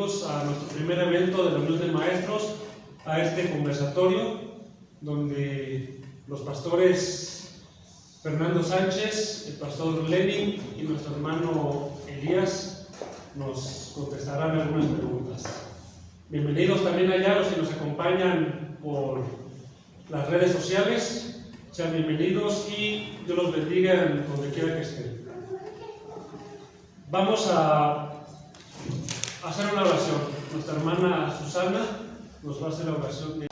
bienvenidos a nuestro primer evento de la Unión de Maestros, a este conversatorio, donde los pastores Fernando Sánchez, el pastor Lenin y nuestro hermano Elías nos contestarán algunas preguntas. Bienvenidos también allá los que nos acompañan por las redes sociales. Sean bienvenidos y Dios los bendiga en donde quiera que estén. Vamos a hacer una oración. Nuestra hermana Susana nos va a hacer la oración.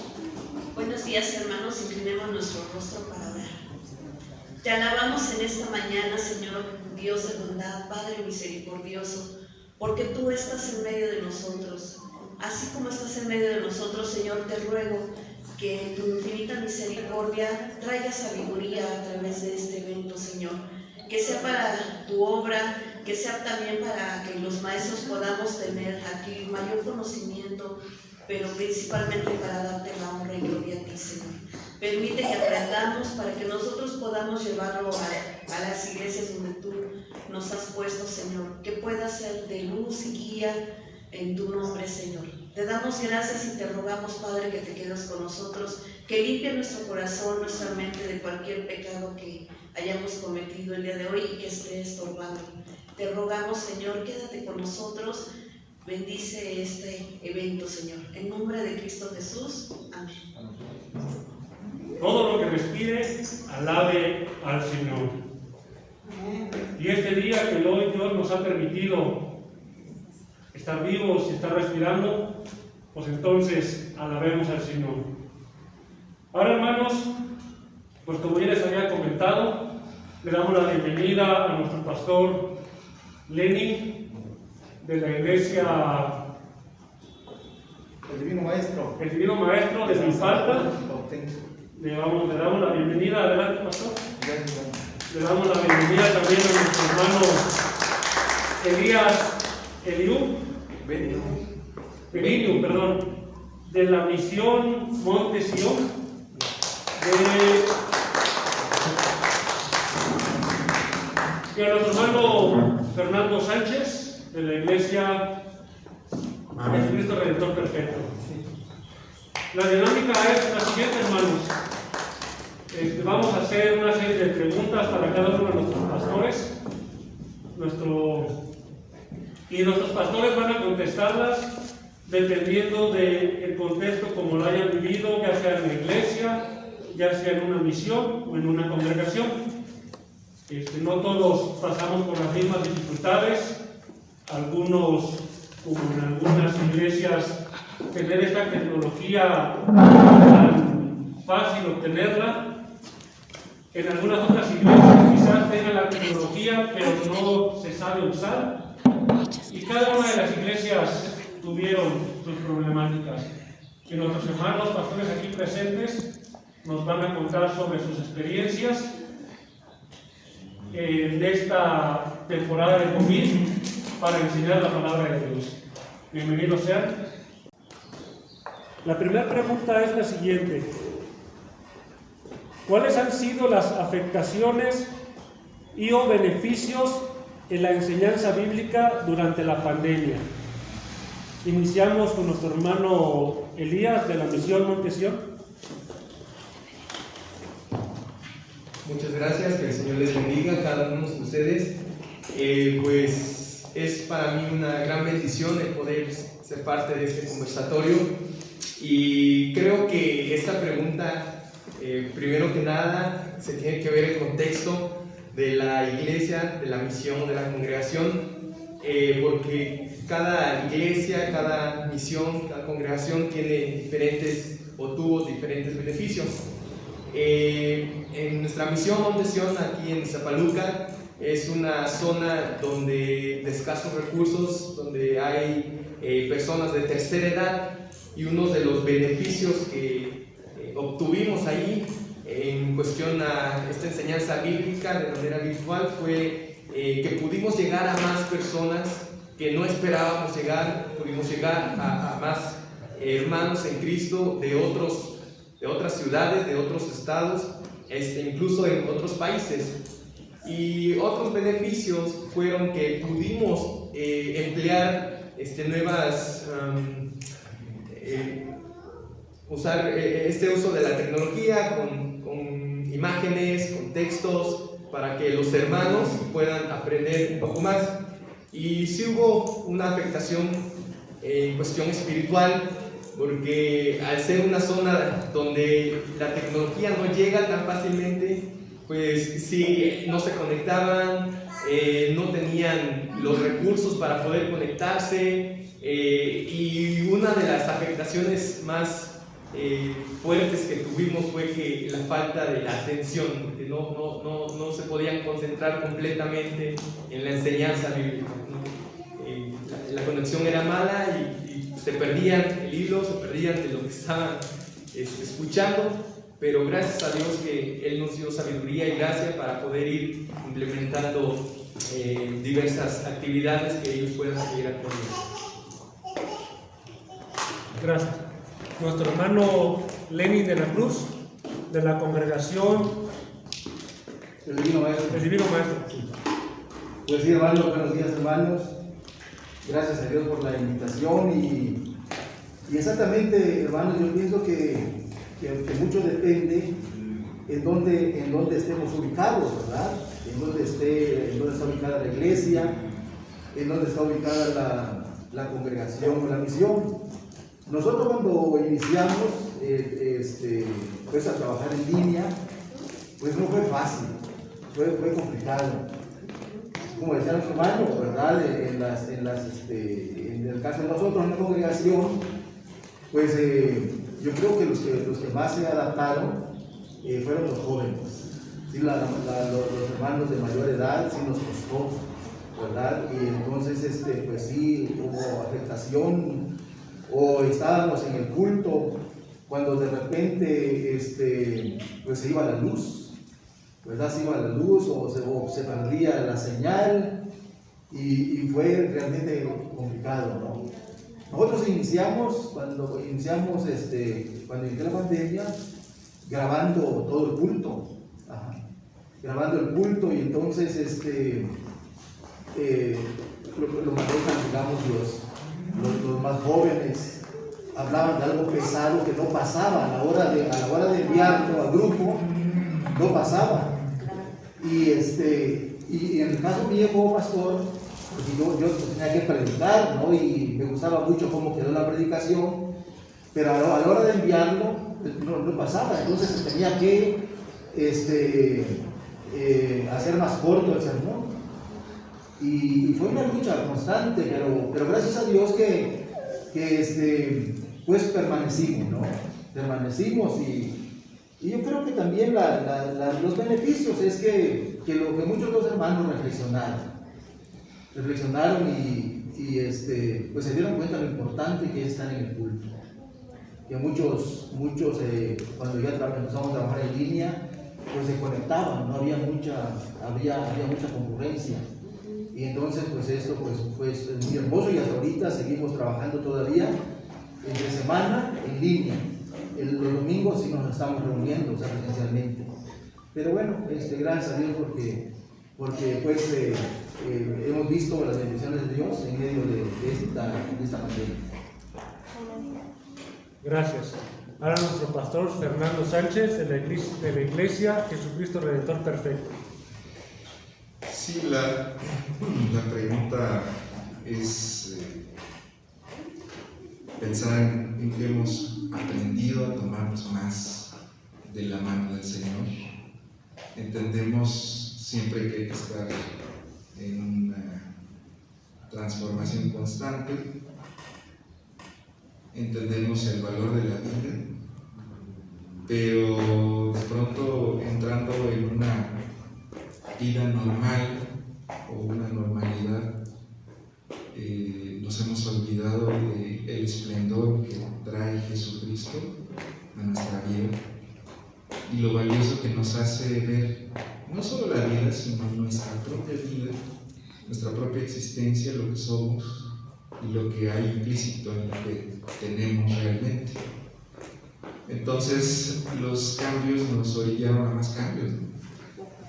Buenos días, hermanos, inclinemos nuestro rostro para orar. Te alabamos en esta mañana, Señor, Dios de bondad, Padre misericordioso, porque tú estás en medio de nosotros. Así como estás en medio de nosotros, Señor, te ruego que tu infinita misericordia traiga sabiduría a través de este evento, Señor. Que sea para tu obra, que sea también para que los maestros podamos tener aquí mayor conocimiento, pero principalmente para darte la honra y gloria a ti, Señor. Permite que aprendamos para que nosotros podamos llevarlo a las iglesias donde tú nos has puesto, Señor, que pueda ser de luz y guía en tu nombre, Señor. Te damos gracias y te rogamos, Padre, que te quedes con nosotros, que limpie nuestro corazón, nuestra mente de cualquier pecado que hayamos cometido el día de hoy y que esté estorbando. Te rogamos, Señor, quédate con nosotros, bendice este evento, Señor. En nombre de Cristo Jesús, amén. Todo lo que respire, alabe al Señor. Y este día que hoy Dios nos ha permitido estar vivos y estar respirando, pues entonces alabemos al Señor. Ahora, hermanos, pues como ya les había comentado, le damos la bienvenida a nuestro pastor Lenin de la iglesia El Divino Maestro de Zizalpa. Le damos la bienvenida. Adelante, pastor. Le damos la bienvenida también a nuestro hermano Elías Benigno, de la misión Monte Sion, y a nuestro hermano Fernando Sánchez, de la iglesia Jesucristo Redentor Perfecto. La dinámica es la siguiente, hermanos. Vamos a hacer una serie de preguntas para cada uno de nuestros pastores. Y nuestros pastores van a contestarlas dependiendo del contexto como lo hayan vivido, ya sea en la iglesia, ya sea en una misión o en una congregación. No todos pasamos por las mismas dificultades. Algunos, como en algunas iglesias, tener esta tecnología no es tan fácil obtenerla. En algunas otras iglesias quizás tengan la tecnología, pero no se sabe usar. Y cada una de las iglesias tuvieron sus problemáticas. Y nuestros hermanos pastores aquí presentes nos van a contar sobre sus experiencias en esta temporada de COVID para enseñar la palabra de Dios. Bienvenidos sean. La primera pregunta es la siguiente: ¿cuáles han sido las afectaciones y o beneficios en la enseñanza bíblica durante la pandemia? Iniciamos con nuestro hermano Elías de la misión Monte Sion. Muchas gracias, que el Señor les bendiga a cada uno de ustedes. Pues es para mí una gran bendición el poder ser parte de este conversatorio, y creo que esta pregunta, primero que nada, se tiene que ver el contexto de la iglesia, de la misión, de la congregación, porque cada iglesia, cada misión, cada congregación tiene diferentes o tuvo diferentes beneficios. En nuestra misión Monte Sion, aquí en Zapaluca, es una zona de escasos recursos, donde hay personas de tercera edad, y uno de los beneficios que obtuvimos ahí en cuestión a esta enseñanza bíblica de manera virtual fue que pudimos llegar a más personas que no esperábamos llegar. Pudimos llegar a más hermanos en Cristo de otras ciudades, de otros estados, incluso en otros países. Y otros beneficios fueron que pudimos emplear nuevas, usar este uso de la tecnología con imágenes, con textos, para que los hermanos puedan aprender un poco más. Y sí hubo una afectación en cuestión espiritual, porque al ser una zona donde la tecnología no llega tan fácilmente, pues sí, no se conectaban, no tenían los recursos para poder conectarse, y una de las afectaciones más fuertes que tuvimos fue que la falta de la atención, que no se podían concentrar completamente en la enseñanza bíblica, ¿no? La conexión era mala y se perdían el hilo, se perdían de lo que estaban escuchando, pero gracias a Dios que Él nos dio sabiduría y gracia para poder ir implementando diversas actividades que ellos puedan seguir aprendiendo. Gracias. Nuestro hermano Lenin de la Cruz, de la congregación El Divino Maestro. El Divino Maestro. Pues sí, hermanos, buenos días, hermanos. Gracias a Dios por la invitación y exactamente, hermanos, yo pienso que mucho depende en dónde estemos ubicados, ¿verdad? En dónde está ubicada la iglesia, en dónde está ubicada la congregación o la misión. Nosotros cuando iniciamos pues a trabajar en línea, pues no fue fácil, fue complicado. Como decía nuestro hermano, ¿verdad? En el caso de nosotros en la congregación, pues yo creo que los que más se adaptaron fueron los jóvenes. Sí, los hermanos de mayor edad sí nos costó, ¿verdad? Y entonces pues sí hubo afectación, o estábamos en el culto cuando de repente pues se iba la luz, ¿verdad? Se iba la luz o se perdía la señal y fue realmente complicado, ¿no? Nosotros cuando inició la pandemia, grabando todo el culto, grabando el culto, y entonces lo manejan, digamos, los más jóvenes, hablaban de algo pesado que no pasaba a la hora de enviarlo al grupo, no pasaba. Y en el caso mío como pastor, pues yo tenía que predicar, ¿no? Y me gustaba mucho cómo quedó la predicación, pero a la hora de enviarlo no pasaba, entonces tenía que hacer más corto el sermón. Y fue una lucha constante, pero gracias a Dios que pues permanecimos, ¿no? Permanecimos y yo creo que también los beneficios es que lo que muchos de los hermanos reflexionaron y pues se dieron cuenta de lo importante que es estar en el culto. Que muchos cuando ya empezamos a trabajar en línea, pues se conectaban, no había había mucha concurrencia. Y entonces pues esto pues es muy hermoso, y hasta ahorita seguimos trabajando todavía entre semana en línea. Los domingos sí nos estamos reuniendo, o sea, presencialmente. Pero bueno, gracias a Dios porque pues hemos visto las bendiciones de Dios en medio de esta pandemia. Gracias. Ahora nuestro pastor Fernando Sánchez de la Iglesia Jesucristo Redentor Perfecto. Sí, la pregunta es pensar en que hemos aprendido a tomarnos más de la mano del Señor. Entendemos siempre que hay que estar en una transformación constante. Entendemos el valor de la vida, pero de pronto entrando en una vida normal o una normalidad, nos hemos olvidado del esplendor que trae Jesucristo a nuestra vida y lo valioso que nos hace ver no solo la vida, sino nuestra propia vida, nuestra propia existencia, lo que somos y lo que hay implícito en lo que tenemos realmente. Entonces los cambios nos orillaron a más cambios, ¿no?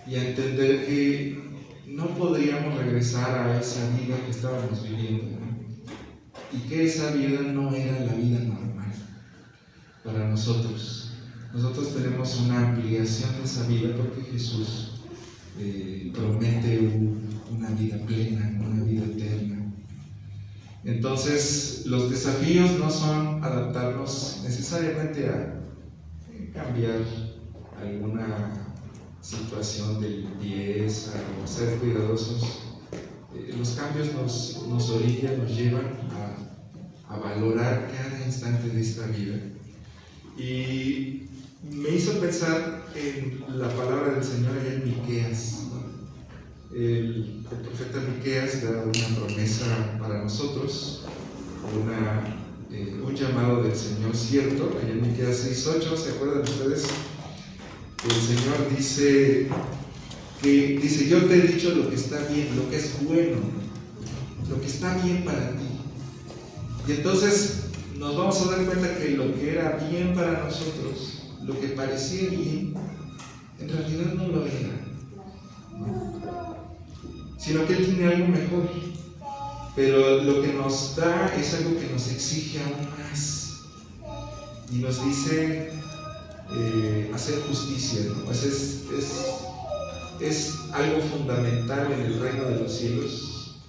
Y a entender que no podríamos regresar a esa vida que estábamos viviendo, ¿no? y que esa vida no era la vida normal para nosotros. Nosotros tenemos una ampliación de esa vida porque Jesús promete una vida plena, una vida eterna. Entonces, los desafíos no son adaptarnos necesariamente a cambiar alguna situación de limpieza o ser cuidadosos. Los cambios nos orillan, nos llevan a valorar cada instante de esta vida. Y me hizo pensar en la palabra del Señor allá en Miqueas, ¿no? El profeta Miqueas da una promesa para nosotros, un llamado del Señor cierto. Allá en Miqueas 6:8, ¿se acuerdan ustedes? El Señor dice, yo te he dicho lo que está bien, lo que es bueno, lo que está bien para ti. Y entonces nos vamos a dar cuenta que lo que era bien para nosotros, lo que parecía bien, en realidad no lo era, ¿no? Sino que Él tiene algo mejor, pero lo que nos da es algo que nos exige aún más y nos dice hacer justicia, ¿no? Es algo fundamental en el reino de los cielos,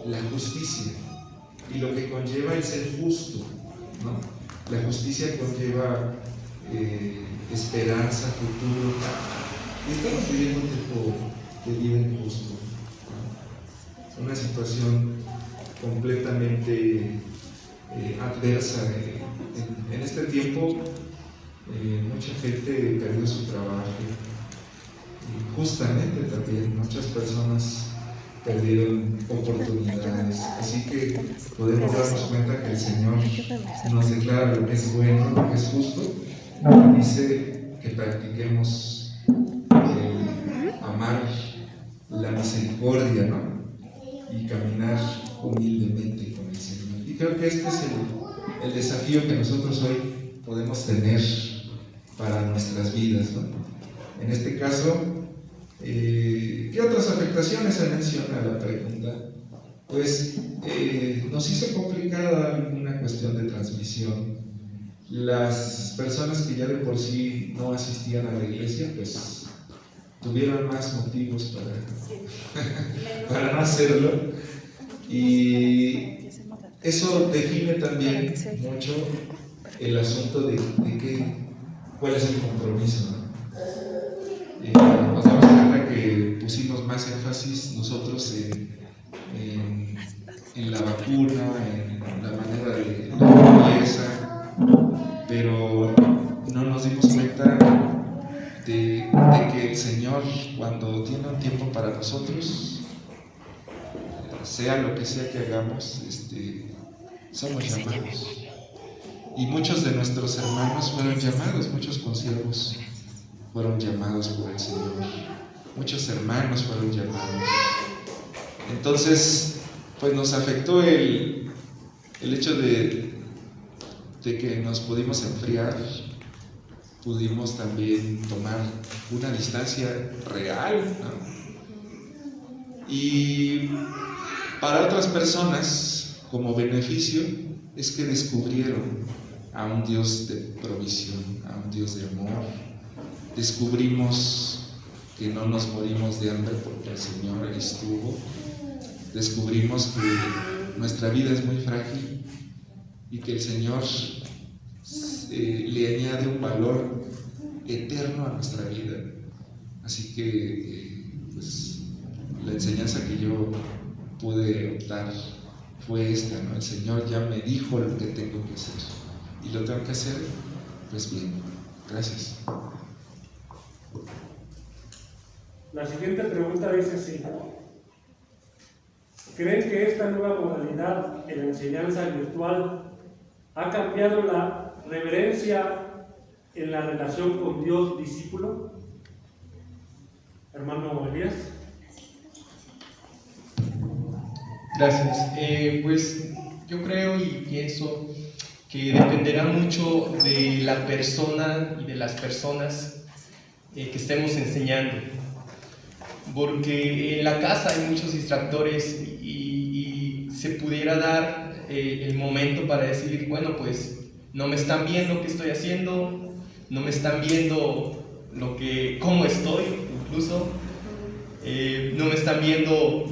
la justicia, y lo que conlleva el ser justo, ¿no? La justicia conlleva esperanza, futuro, y estamos viviendo un tiempo de vida injusto, ¿no? Una situación completamente adversa. En este tiempo mucha gente perdió su trabajo, y justamente también muchas personas perdieron oportunidades, así que podemos darnos cuenta que el Señor nos declara lo que es bueno, lo que es justo, y dice que practiquemos amar la misericordia, ¿no? Y caminar humildemente con el Señor. Y creo que este es el desafío que nosotros hoy podemos tener para nuestras vidas, ¿no? En este caso, ¿qué otras afectaciones se menciona la pregunta? Pues nos hizo complicada alguna cuestión de transmisión. Las personas que ya de por sí no asistían a la iglesia, pues tuvieron más motivos para no hacerlo. Y eso define también mucho el asunto de cuál es el compromiso, ¿no? Nos damos cuenta que pusimos más énfasis nosotros en la vacuna, en la manera de la limpieza, pero no nos dimos cuenta de que el Señor, cuando tiene un tiempo para nosotros, sea lo que sea que hagamos, somos llamados. Y muchos de nuestros hermanos fueron llamados, muchos consiervos fueron llamados por el Señor, muchos hermanos fueron llamados. Entonces, pues nos afectó el hecho de que nos pudimos enfriar, pudimos también tomar una distancia real, ¿no? Y para otras personas, como beneficio, es que descubrieron a un Dios de provisión, a un Dios de amor. Descubrimos que no nos morimos de hambre porque el Señor estuvo. Descubrimos que nuestra vida es muy frágil y que el Señor le añade un valor eterno a nuestra vida. Así que pues, la enseñanza que yo pude optar fue esta, ¿no? El Señor ya me dijo lo que tengo que hacer y lo tengo que hacer, pues bien. Gracias. La siguiente pregunta dice así: ¿creen que esta nueva modalidad en la enseñanza virtual ha cambiado la reverencia en la relación con Dios-discípulo? Hermano Elías. Gracias. Pues yo creo y pienso que dependerá mucho de la persona y de las personas que estemos enseñando, porque en la casa hay muchos distractores y se pudiera dar el momento para decir, bueno, pues no me están viendo qué estoy haciendo, no me están viendo cómo estoy, incluso, no me están viendo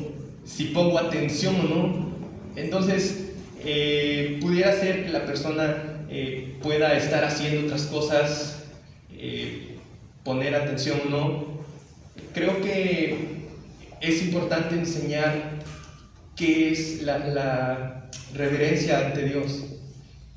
si pongo atención o no. Entonces, pudiera ser que la persona pueda estar haciendo otras cosas, poner atención o no. Creo que es importante enseñar qué es la reverencia ante Dios.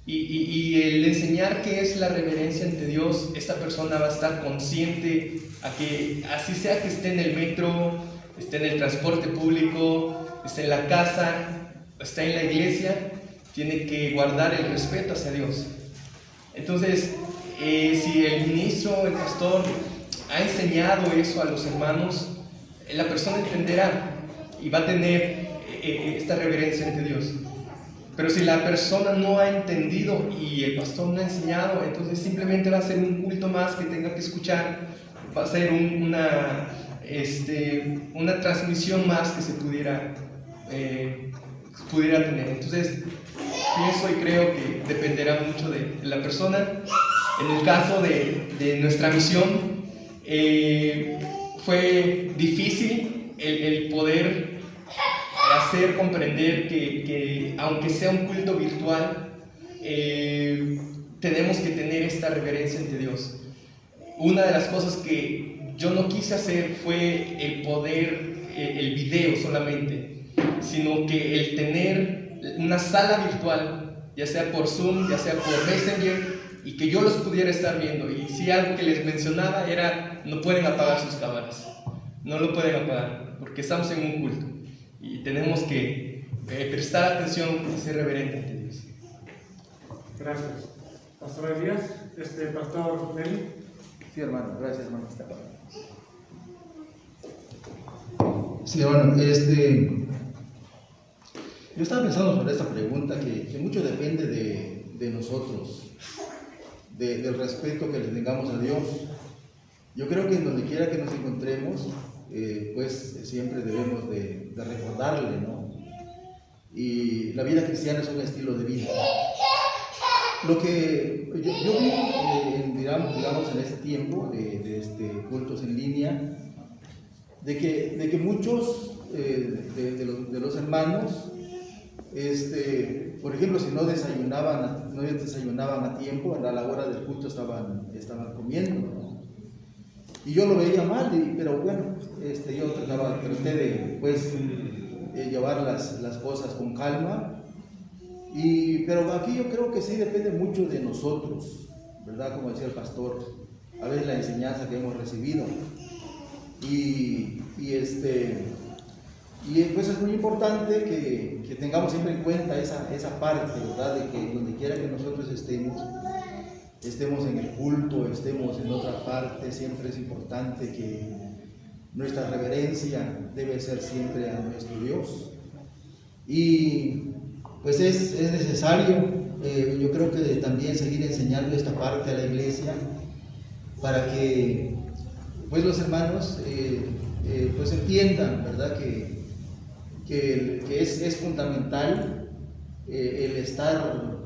Y el enseñar qué es la reverencia ante Dios, esta persona va a estar consciente a que, así sea que esté en el metro, esté en el transporte público, esté en la casa, esté en la iglesia, tiene que guardar el respeto hacia Dios. Entonces, si el ministro, el pastor, ha enseñado eso a los hermanos, la persona entenderá y va a tener esta reverencia ante Dios. Pero si la persona no ha entendido y el pastor no ha enseñado, entonces simplemente va a ser un culto más que tenga que escuchar, va a ser una transmisión más que se pudiera tener. Entonces, pienso y creo que dependerá mucho de la persona. En el caso de nuestra misión, fue difícil el poder hacer comprender que aunque sea un culto virtual, tenemos que tener esta reverencia ante Dios. Una de las cosas que yo no quise hacer fue el poder, el video solamente, sino que el tener una sala virtual, ya sea por Zoom, ya sea por Messenger, y que yo los pudiera estar viendo. Y si algo que les mencionaba era, no pueden apagar sus cámaras, no lo pueden apagar, porque estamos en un culto. Y tenemos que prestar atención y ser reverente ante Dios. Gracias. Pastor Elías, Pastor Nelly. Sí, hermano, gracias, hermano. Sí, hermano, yo estaba pensando sobre esta pregunta que mucho depende de nosotros, del respeto que le tengamos a Dios. Yo creo que en donde quiera que nos encontremos, pues siempre debemos de recordarle, ¿no? Y la vida cristiana es un estilo de vida. Lo que yo vi, digamos, en este tiempo de cultos en línea, de que muchos de los hermanos, por ejemplo, si no desayunaban a tiempo, a la hora del culto estaban comiendo, ¿no? Y yo lo veía mal, pero bueno, yo traté de pues, llevar las cosas con calma. Pero aquí yo creo que sí depende mucho de nosotros, ¿verdad? Como decía el pastor, a veces la enseñanza que hemos recibido. Y pues es muy importante que tengamos siempre en cuenta esa parte, ¿verdad? De que donde quiera que nosotros estemos en el culto, estemos en otra parte, siempre es importante que nuestra reverencia debe ser siempre a nuestro Dios. Y pues es necesario, yo creo que también seguir enseñando esta parte a la iglesia para que pues los hermanos pues entiendan, ¿verdad? Que es fundamental el estar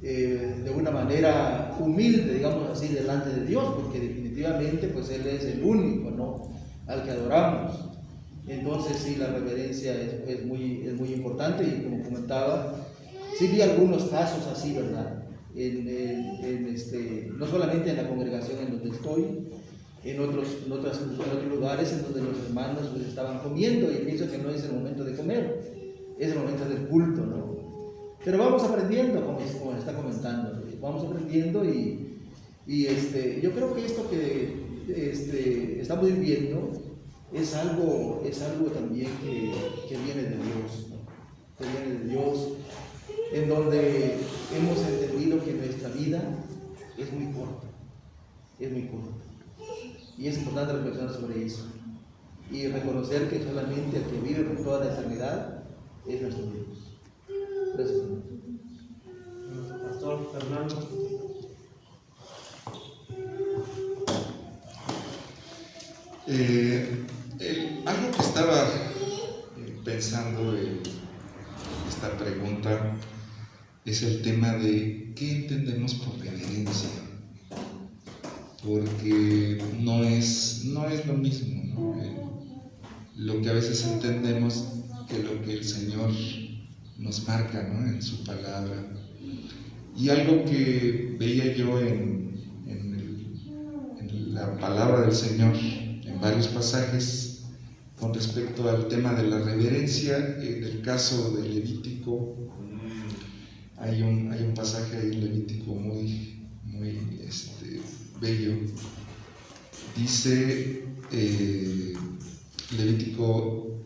de una manera humilde, digamos así, delante de Dios, porque definitivamente pues Él es el único, ¿no?, al que adoramos. Entonces sí, la reverencia es muy importante, y como comentaba, sí vi algunos casos así, ¿verdad? No solamente en la congregación en donde estoy, en otros lugares en donde los hermanos pues estaban comiendo, y pienso que no es el momento de comer, es el momento del culto, ¿no? Pero vamos aprendiendo, como está comentando, vamos aprendiendo y yo creo que esto que estamos viviendo es algo también que viene de Dios, ¿no? Que viene de Dios, en donde hemos entendido que nuestra vida es muy corta, y es importante reflexionar sobre eso y reconocer que solamente el que vive por toda la eternidad es nuestro Dios. Gracias, hermano. Pastor Fernando. Algo que estaba pensando esta pregunta es el tema de ¿qué entendemos por reverencia? Porque no es lo mismo, ¿no? Lo que a veces entendemos que lo que el Señor nos marca, ¿no?, en su palabra. Y algo que veía yo en la palabra del Señor, en varios pasajes, con respecto al tema de la reverencia, en el caso de Levítico, hay un pasaje ahí en Levítico muy bello. Dice Levítico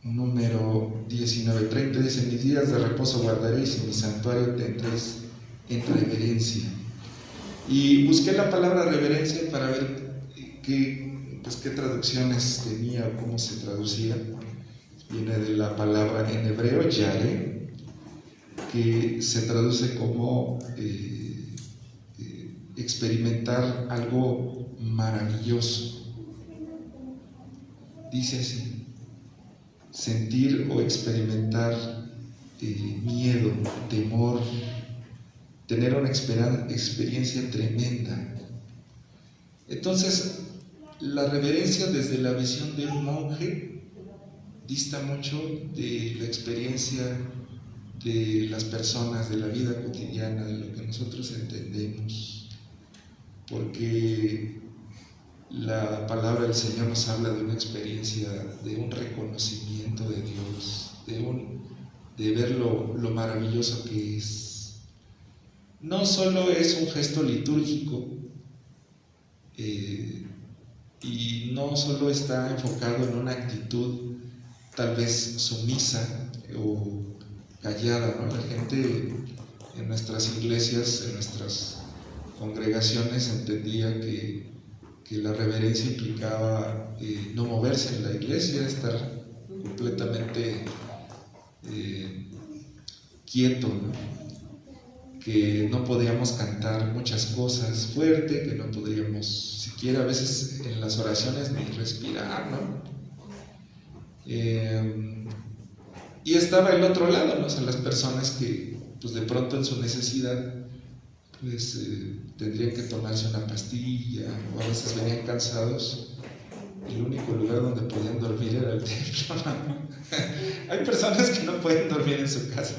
número 19:30, dice: mis días de reposo guardaréis y mi santuario tendréis en reverencia. Y busqué la palabra reverencia para ver qué traducciones tenía o cómo se traducía. Viene de la palabra en hebreo yare, que se traduce como experimentar algo maravilloso. Dice así: sentir o experimentar miedo, temor, tener una experiencia tremenda. Entonces, la reverencia desde la visión de un monje dista mucho de la experiencia de las personas, de la vida cotidiana, de lo que nosotros entendemos, porque la palabra del Señor nos habla de una experiencia, de un reconocimiento de Dios, de ver lo maravilloso que es. No solo es un gesto litúrgico, y no solo está enfocado en una actitud tal vez sumisa o callada, ¿no? La gente en nuestras iglesias, en nuestras congregaciones, entendía que la reverencia implicaba no moverse en la iglesia, estar completamente quieto, ¿no? Que no podíamos cantar muchas cosas fuerte, que no podíamos siquiera a veces en las oraciones ni respirar, ¿no? Y estaba el otro lado, ¿no? O sea, las personas que pues de pronto en su necesidad pues tendrían que tomarse una pastilla, o a veces venían cansados, y el único lugar donde podían dormir era el templo, ¿no? Hay personas que no pueden dormir en su casa.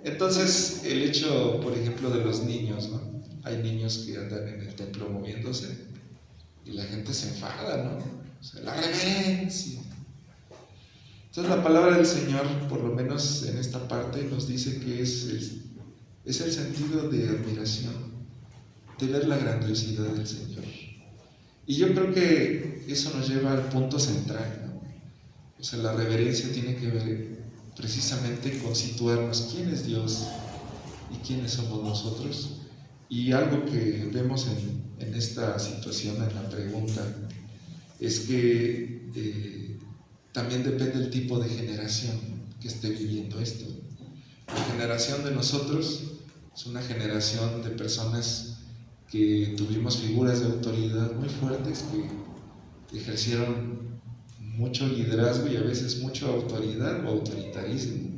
Entonces, el hecho, por ejemplo, de los niños, ¿no? Hay niños que andan en el templo moviéndose y la gente se enfada, ¿no? O sea, la reverencia. Entonces, la palabra del Señor, por lo menos en esta parte, nos dice que es el sentido de admiración, de ver la grandiosidad del Señor. Y yo creo que eso nos lleva al punto central, ¿no? O sea, la reverencia tiene que ver precisamente con situarnos quién es Dios y quiénes somos nosotros. Y algo que vemos en esta situación, en la pregunta, es que también depende del tipo de generación que esté viviendo esto. La generación de nosotros es una generación de personas que tuvimos figuras de autoridad muy fuertes, que ejercieron mucho liderazgo y a veces mucha autoridad o autoritarismo.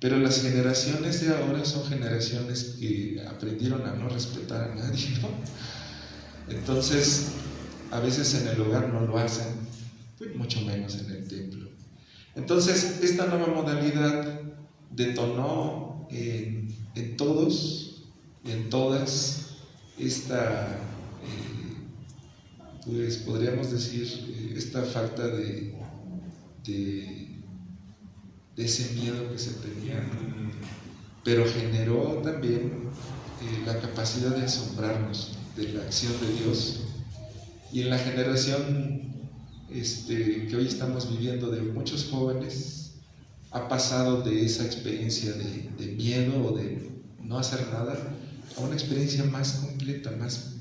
Pero las generaciones de ahora son generaciones que aprendieron a no respetar a nadie, ¿no? Entonces, a veces en el hogar no lo hacen, pues mucho menos en el templo. Entonces, esta nueva modalidad detonó en todos y en todas esta, pues podríamos decir, esta falta de ese miedo que se tenía, pero generó también la capacidad de asombrarnos de la acción de Dios. Y en la generación que hoy estamos viviendo, de muchos jóvenes, ha pasado de esa experiencia de miedo o de no hacer nada a una experiencia más completa,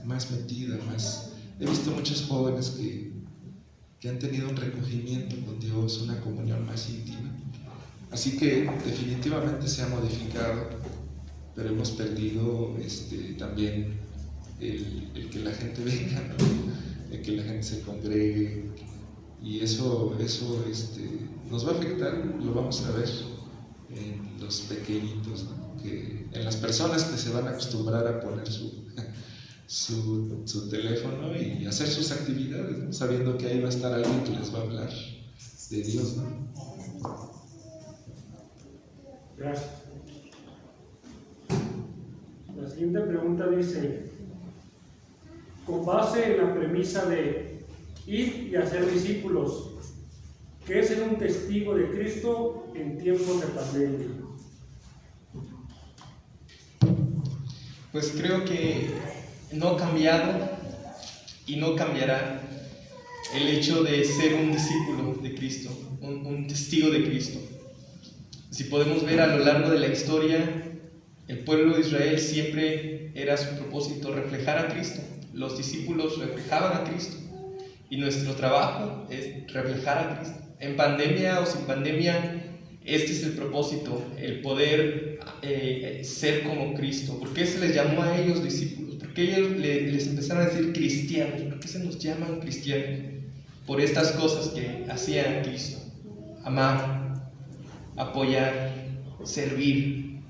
más metida, más. He visto muchos jóvenes que han tenido un recogimiento con Dios, una comunión más íntima. Así que definitivamente se ha modificado, pero hemos perdido también el que la gente venga, ¿no? El que la gente se congregue, y eso nos va a afectar, lo vamos a ver en los pequeñitos, ¿no? En las personas que se van a acostumbrar a poner su teléfono y hacer sus actividades, ¿no? Sabiendo que ahí va a estar alguien que les va a hablar de Dios, ¿no? Gracias. La siguiente pregunta dice, con base en la premisa de ir y hacer discípulos, ¿qué es ser un testigo de Cristo en tiempos de pandemia? Pues creo que no ha cambiado y no cambiará el hecho de ser un discípulo de Cristo, un testigo de Cristo. Si podemos ver a lo largo de la historia, el pueblo de Israel siempre era su propósito reflejar a Cristo. Los discípulos reflejaban a Cristo y nuestro trabajo es reflejar a Cristo. En pandemia o sin pandemia, este es el propósito, el poder ser como Cristo. ¿Por qué se les llamó a ellos discípulos? ¿Por qué ellos les empezaron a decir cristianos? ¿Por qué se nos llaman cristianos? Por estas cosas que hacía Cristo: amar, apoyar, servir.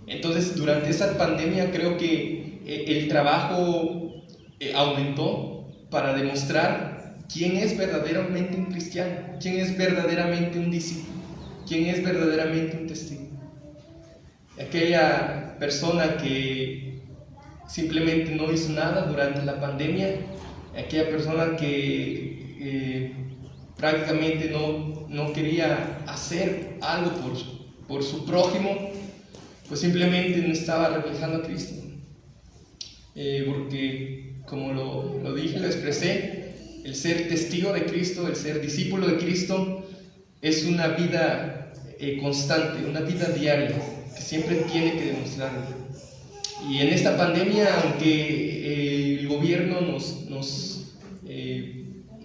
Entonces, durante esa pandemia creo que el trabajo aumentó para demostrar quién es verdaderamente un cristiano, quién es verdaderamente un discípulo, quién es verdaderamente un testigo. Aquella persona que simplemente no hizo nada durante la pandemia, aquella persona que prácticamente no quería hacer algo por su prójimo, pues simplemente no estaba reflejando a Cristo. Porque, como lo dije, lo expresé, el ser testigo de Cristo, el ser discípulo de Cristo, es una vida constante, una vida diaria, que siempre tiene que demostrarlo. Y en esta pandemia, aunque el gobierno nos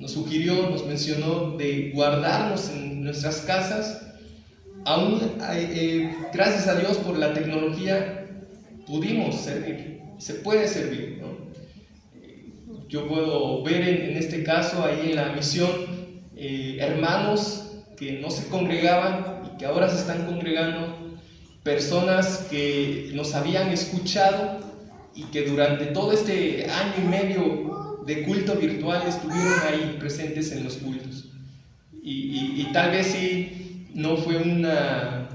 sugirió, nos mencionó de guardarnos en nuestras casas, aún gracias a Dios por la tecnología pudimos servir, se puede servir, ¿no? Yo puedo ver en este caso ahí en la misión hermanos que no se congregaban y que ahora se están congregando, personas que nos habían escuchado y que durante todo este año y medio de culto virtual estuvieron ahí presentes en los cultos. Y tal vez sí no fue una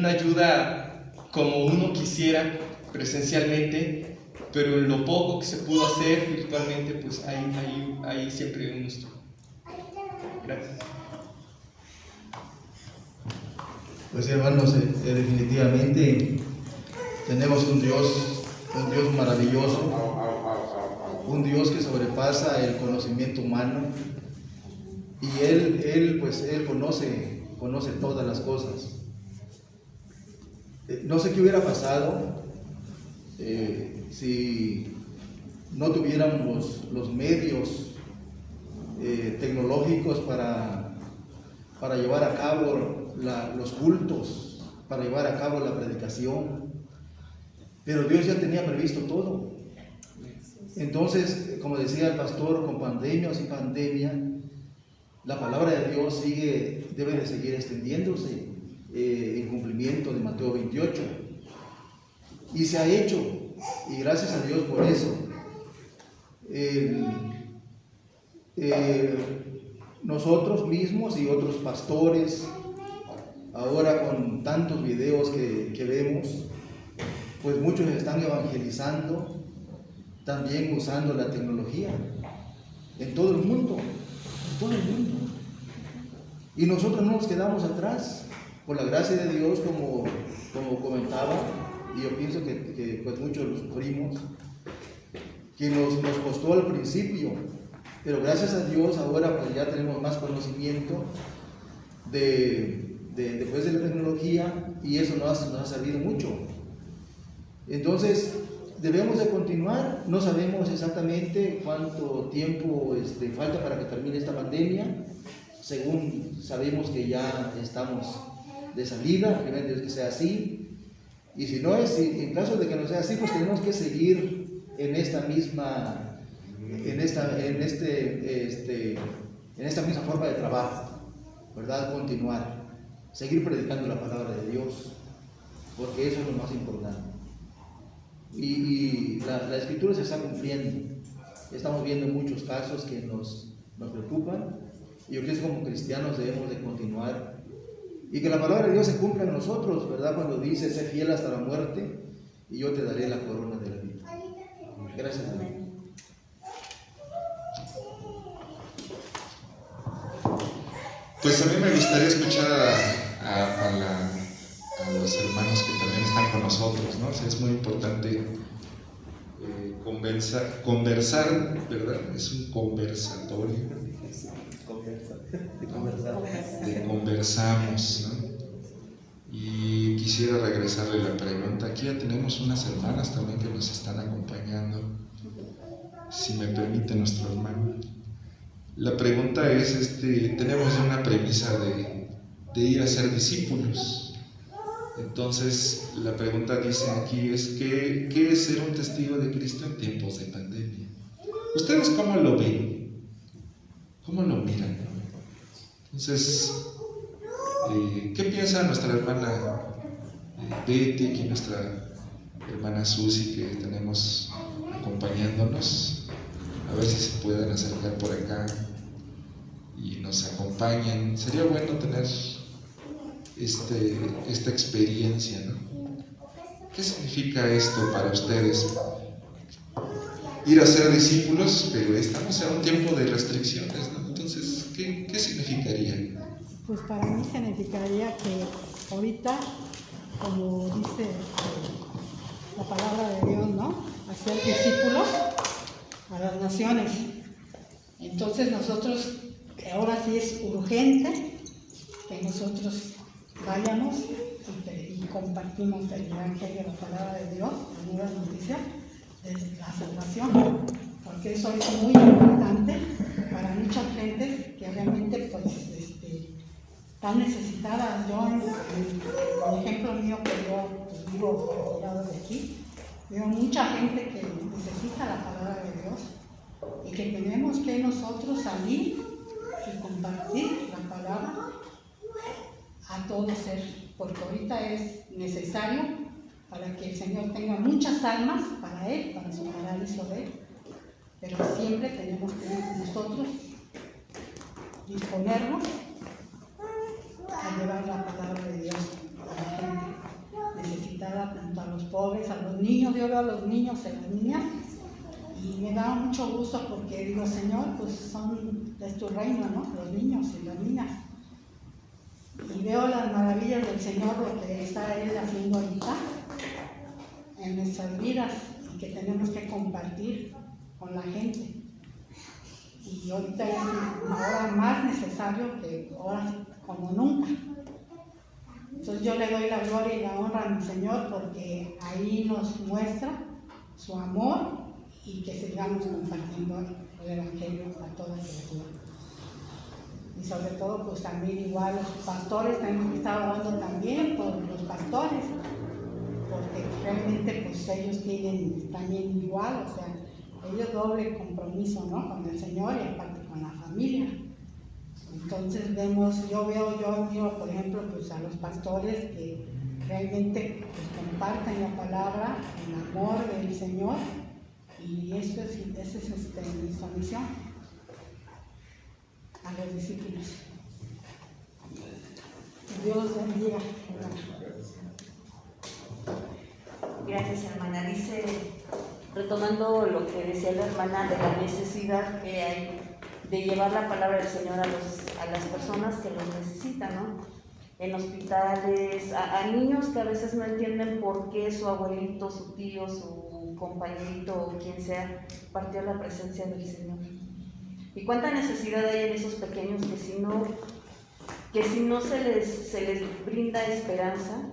ayuda como uno quisiera presencialmente, pero en lo poco que se pudo hacer virtualmente, pues ahí siempre uno estuvo. Gracias. Pues hermanos, definitivamente tenemos un Dios maravilloso, un Dios que sobrepasa el conocimiento humano, y Él conoce todas las cosas. No sé qué hubiera pasado si no tuviéramos los medios tecnológicos para llevar a cabo los cultos, para llevar a cabo la predicación. Pero Dios ya tenía previsto todo. Entonces, como decía el pastor, con pandemia o sin pandemia, la palabra de Dios debe de seguir extendiéndose en cumplimiento de Mateo 28. Y se ha hecho, y gracias a Dios por eso. Nosotros mismos y otros pastores, ahora con tantos videos que vemos, pues muchos están evangelizando, también usando la tecnología en todo el mundo, y nosotros no nos quedamos atrás, por la gracia de Dios, como comentaba, y yo pienso que pues muchos lo sufrimos, que nos costó al principio, pero gracias a Dios ahora pues ya tenemos más conocimiento después de la tecnología, y eso nos ha servido mucho. Entonces debemos de continuar. No sabemos exactamente cuánto tiempo falta para que termine esta pandemia. Según sabemos que ya estamos de salida, primero Dios que sea así, y si no es, en caso de que no sea así, pues tenemos que seguir en esta misma forma de trabajo. ¿verdad? Continuar, seguir predicando la palabra de Dios, porque eso es lo más importante. Y la escritura se está cumpliendo. Estamos viendo muchos casos que nos preocupan, y yo creo que como cristianos debemos de continuar, y que la palabra de Dios se cumpla en nosotros, ¿verdad? Cuando dice, sé fiel hasta la muerte, y yo te daré la corona de la vida. Gracias a Dios. Pues a mí me gustaría escuchar a los hermanos que también están con nosotros, ¿no? O sea, es muy importante conversar, ¿verdad? Es un conversatorio. Conversamos, ¿no? Y quisiera regresarle la pregunta. Aquí ya tenemos unas hermanas también que nos están acompañando, si me permite nuestro hermano. La pregunta es, tenemos una premisa de ir a ser discípulos. Entonces, la pregunta dice aquí es, ¿qué es ser un testigo de Cristo en tiempos de pandemia? ¿Ustedes cómo lo ven? ¿Cómo lo miran? Entonces, ¿qué piensa nuestra hermana Betty, aquí nuestra hermana Susi, que tenemos acompañándonos? A ver si se pueden acercar por acá y nos acompañen. Sería bueno tener esta experiencia, ¿no? ¿Qué significa esto para ustedes? Ir a ser discípulos, pero estamos en un tiempo de restricciones, ¿no? Entonces, ¿qué significaría? Pues para mí significaría que ahorita, como dice la palabra de Dios, ¿no? Hacer discípulos a las naciones. Entonces nosotros, ahora sí es urgente que nosotros vayamos y compartimos el Evangelio, la palabra de Dios, la nueva noticia de la salvación, porque eso es muy importante para mucha gente que realmente pues están necesitadas. Yo, por ejemplo mío, que yo pues, vivo retirado de aquí, veo mucha gente que necesita la palabra de Dios y que tenemos que nosotros salir y compartir la palabra a todo ser, porque ahorita es necesario para que el Señor tenga muchas almas para Él, para su paraíso de Él, pero siempre tenemos que nosotros disponernos a llevar la palabra de Dios a la gente necesitada, tanto a los pobres, a los niños. Yo veo a los niños y a las niñas y me da mucho gusto porque digo, Señor, pues es tu reino, ¿no? Los niños y las niñas. Y veo las maravillas del Señor, lo que está Él haciendo ahorita en nuestras vidas y que tenemos que compartir con la gente. Y ahorita es ahora más necesario que ahora como nunca. Entonces yo le doy la gloria y la honra a mi Señor porque ahí nos muestra su amor y que sigamos compartiendo el Evangelio a toda criatura. Y sobre todo pues también igual los pastores, también estaba orando también por los pastores, porque realmente pues ellos tienen también igual, o sea, ellos doble compromiso, ¿no? Con el Señor y aparte con la familia. Entonces yo miro, por ejemplo, pues a los pastores que realmente pues, comparten la palabra, el amor del Señor, y esa es nuestra misión a los discípulos. Dios los bendiga. Gracias, hermana. Dice, retomando lo que decía la hermana de la necesidad que hay de llevar la palabra del Señor a las personas que los necesitan, ¿no? En hospitales, a niños que a veces no entienden por qué su abuelito, su tío, su compañerito o quien sea partió a la presencia del Señor. Y cuánta necesidad hay en esos pequeños que si no se les brinda esperanza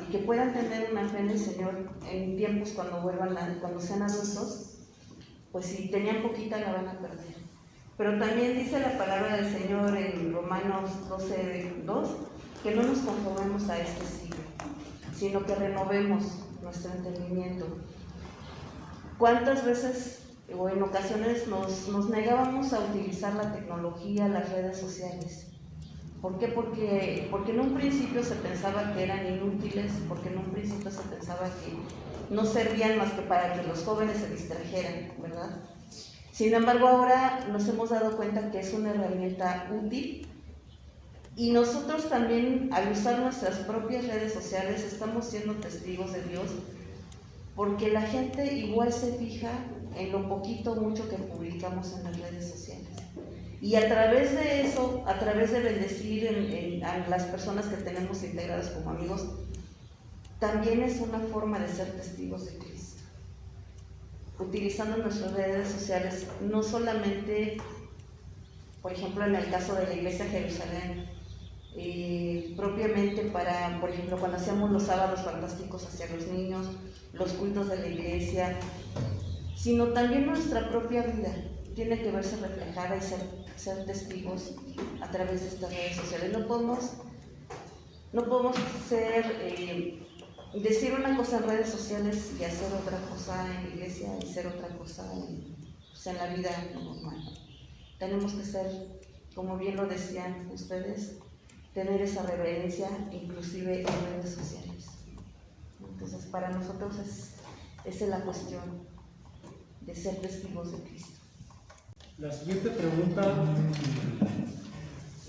y que puedan tener una fe en el Señor en tiempos cuando sean adultos, pues si tenían poquita la van a perder. Pero también dice la palabra del Señor en Romanos 12:2 que no nos conformemos a este siglo, sino que renovemos nuestro entendimiento. ¿Cuántas veces o en ocasiones nos negábamos a utilizar la tecnología, las redes sociales? ¿Por qué? Porque en un principio se pensaba que eran inútiles, porque en un principio se pensaba que no servían más que para que los jóvenes se distrajeran, ¿verdad? Sin embargo, ahora nos hemos dado cuenta que es una herramienta útil y nosotros también, al usar nuestras propias redes sociales, estamos siendo testigos de Dios, porque la gente igual se fija en lo poquito o mucho que publicamos en las redes sociales. Y a través de eso, a través de bendecir a las personas que tenemos integradas como amigos, también es una forma de ser testigos de Cristo. Utilizando nuestras redes sociales, no solamente, por ejemplo, en el caso de la Iglesia Jerusalén, propiamente para, por ejemplo, cuando hacíamos los sábados fantásticos hacia los niños, los cultos de la iglesia, sino también nuestra propia vida tiene que verse reflejada y ser testigos a través de estas redes sociales. No podemos decir una cosa en redes sociales y hacer otra cosa en la iglesia y hacer otra cosa en la vida normal. Tenemos que ser, como bien lo decían ustedes, tener esa reverencia inclusive en redes sociales. Entonces, para nosotros esa es la cuestión de ser testigos de Cristo. La siguiente pregunta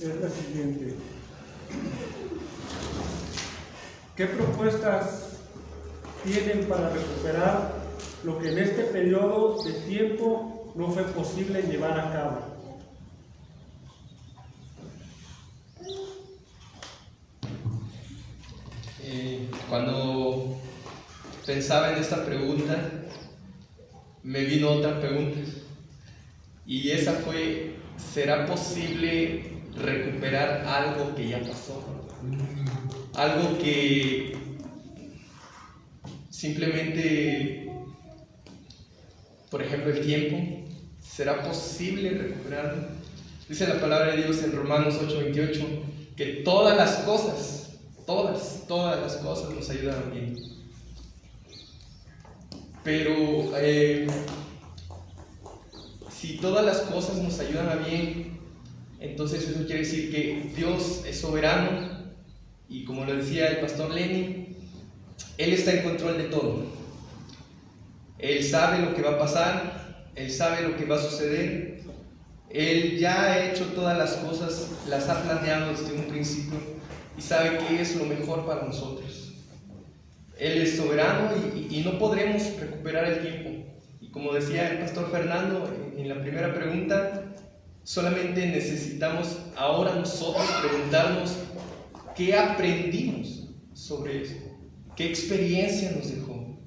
es la siguiente. ¿Qué propuestas tienen para recuperar lo que en este periodo de tiempo no fue posible llevar a cabo? Cuando pensaba en esta pregunta, me vino otra pregunta. Y esa fue, ¿será posible recuperar algo que ya pasó? Algo que simplemente, por ejemplo, el tiempo, ¿será posible recuperarlo? Dice la palabra de Dios en Romanos 8:28 que todas las cosas nos ayudan a bien. Pero si todas las cosas nos ayudan a bien, entonces eso quiere decir que Dios es soberano y, como lo decía el pastor Lenny, Él está en control de todo. Él sabe lo que va a pasar, Él sabe lo que va a suceder, Él ya ha hecho todas las cosas, las ha planeado desde un principio y sabe qué es lo mejor para nosotros. Él es soberano y no podremos recuperar el tiempo. Y como decía el pastor Fernando en la primera pregunta, solamente necesitamos ahora nosotros preguntarnos qué aprendimos sobre eso, qué experiencia nos dejó,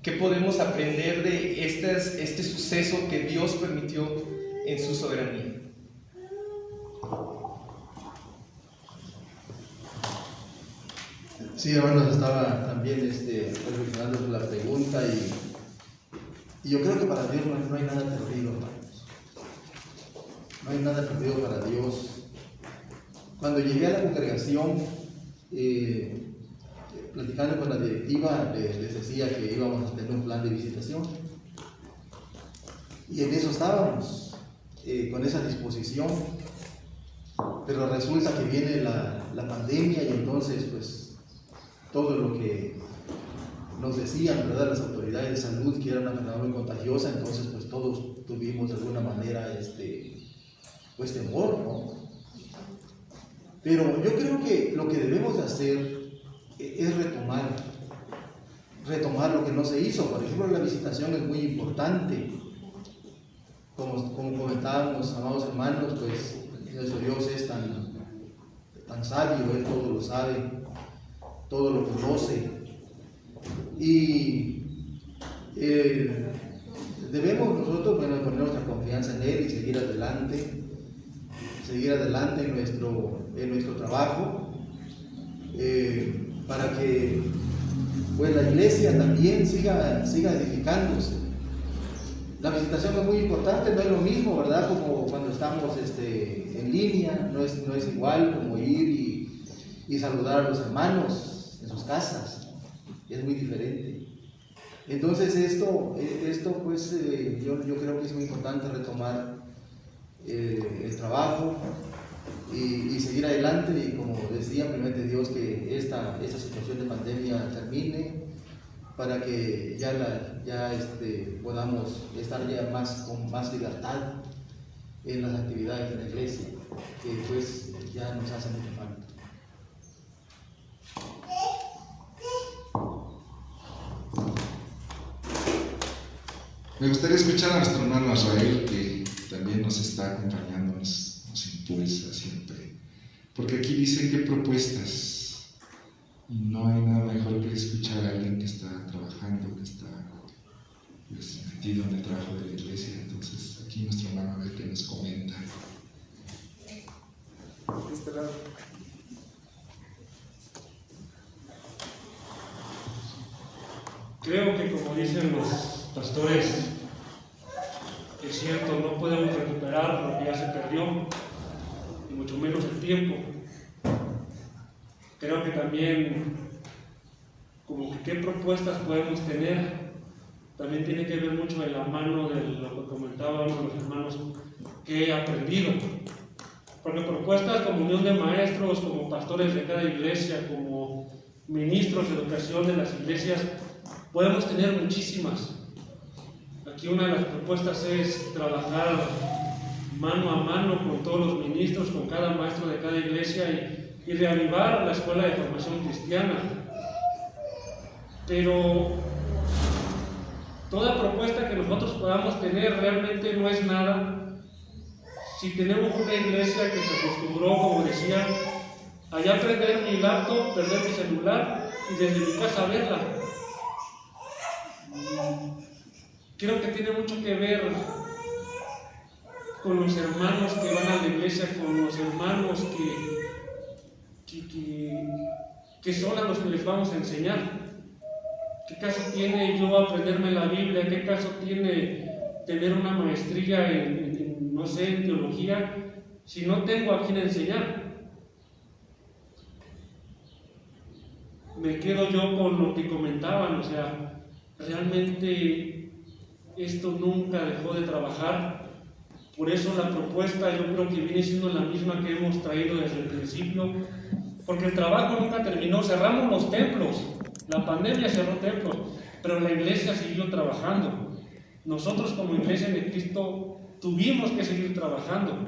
qué podemos aprender de este suceso que Dios permitió en su soberanía. Sí, hermanos, estaba también reflexionando sobre la pregunta y yo creo que para Dios no hay nada perdido, hermanos. No hay nada perdido para Dios. Cuando llegué a la congregación, platicando con la directiva, les decía que íbamos a tener un plan de visitación. Y en eso estábamos, con esa disposición. Pero resulta que viene la pandemia y entonces, pues, todo lo que nos decían, ¿verdad?, las autoridades de salud, que era una enfermedad muy contagiosa, entonces pues todos tuvimos de alguna manera pues temor, ¿no? Pero yo creo que lo que debemos de hacer es retomar lo que no se hizo. Por ejemplo, la visitación es muy importante. Como comentábamos, amados hermanos, pues nuestro Dios es tan sabio, Él todo lo sabe, todo lo conoce, y debemos nosotros, bueno, poner nuestra confianza en Él y seguir adelante en nuestro trabajo, para que pues la iglesia también siga edificándose. La visitación es muy importante, no es lo mismo, ¿verdad?, como cuando estamos en línea, no es igual como ir y saludar a los hermanos en sus casas, es muy diferente. Entonces esto pues yo creo que es muy importante retomar el trabajo, y seguir adelante, y como decía, primeramente Dios, que esta situación de pandemia termine, para que podamos estar ya con más libertad en las actividades de la iglesia, que pues ya nos hacen mucha falta. Me gustaría escuchar a nuestro hermano Israel, que también nos está acompañando, nos impulsa siempre. Porque aquí dice qué propuestas. Y no hay nada mejor que escuchar a alguien que está trabajando, que está pues, metido en el trabajo de la iglesia. Entonces, aquí nuestro hermano a ver qué nos comenta. Creo que, como dicen los pastores, es cierto, no podemos recuperar lo que ya se perdió, y mucho menos el tiempo. Creo que también, como que qué propuestas podemos tener, también tiene que ver mucho de la mano de lo que comentaban los hermanos que he aprendido. Porque propuestas como unión de maestros, como pastores de cada iglesia, como ministros de educación de las iglesias, podemos tener muchísimas. Aquí una de las propuestas es trabajar mano a mano con todos los ministros, con cada maestro de cada iglesia y reavivar la escuela de formación cristiana. Pero toda propuesta que nosotros podamos tener realmente no es nada si tenemos una iglesia que se acostumbró, como decía, a ya prender mi laptop, perder mi celular y desde mi casa verla. Creo que tiene mucho que ver con los hermanos que van a la iglesia, con los hermanos que son a los que les vamos a enseñar. ¿Qué caso tiene yo aprenderme la Biblia? ¿Qué caso tiene tener una maestría no sé, en teología, si no tengo a quién enseñar? Me quedo yo con lo que comentaban, o sea, realmente esto nunca dejó de trabajar. Por eso la propuesta yo creo que viene siendo la misma que hemos traído desde el principio, porque el trabajo nunca terminó. Cerramos los templos, la pandemia cerró templos, pero la iglesia siguió trabajando. Nosotros como iglesia de Cristo tuvimos que seguir trabajando.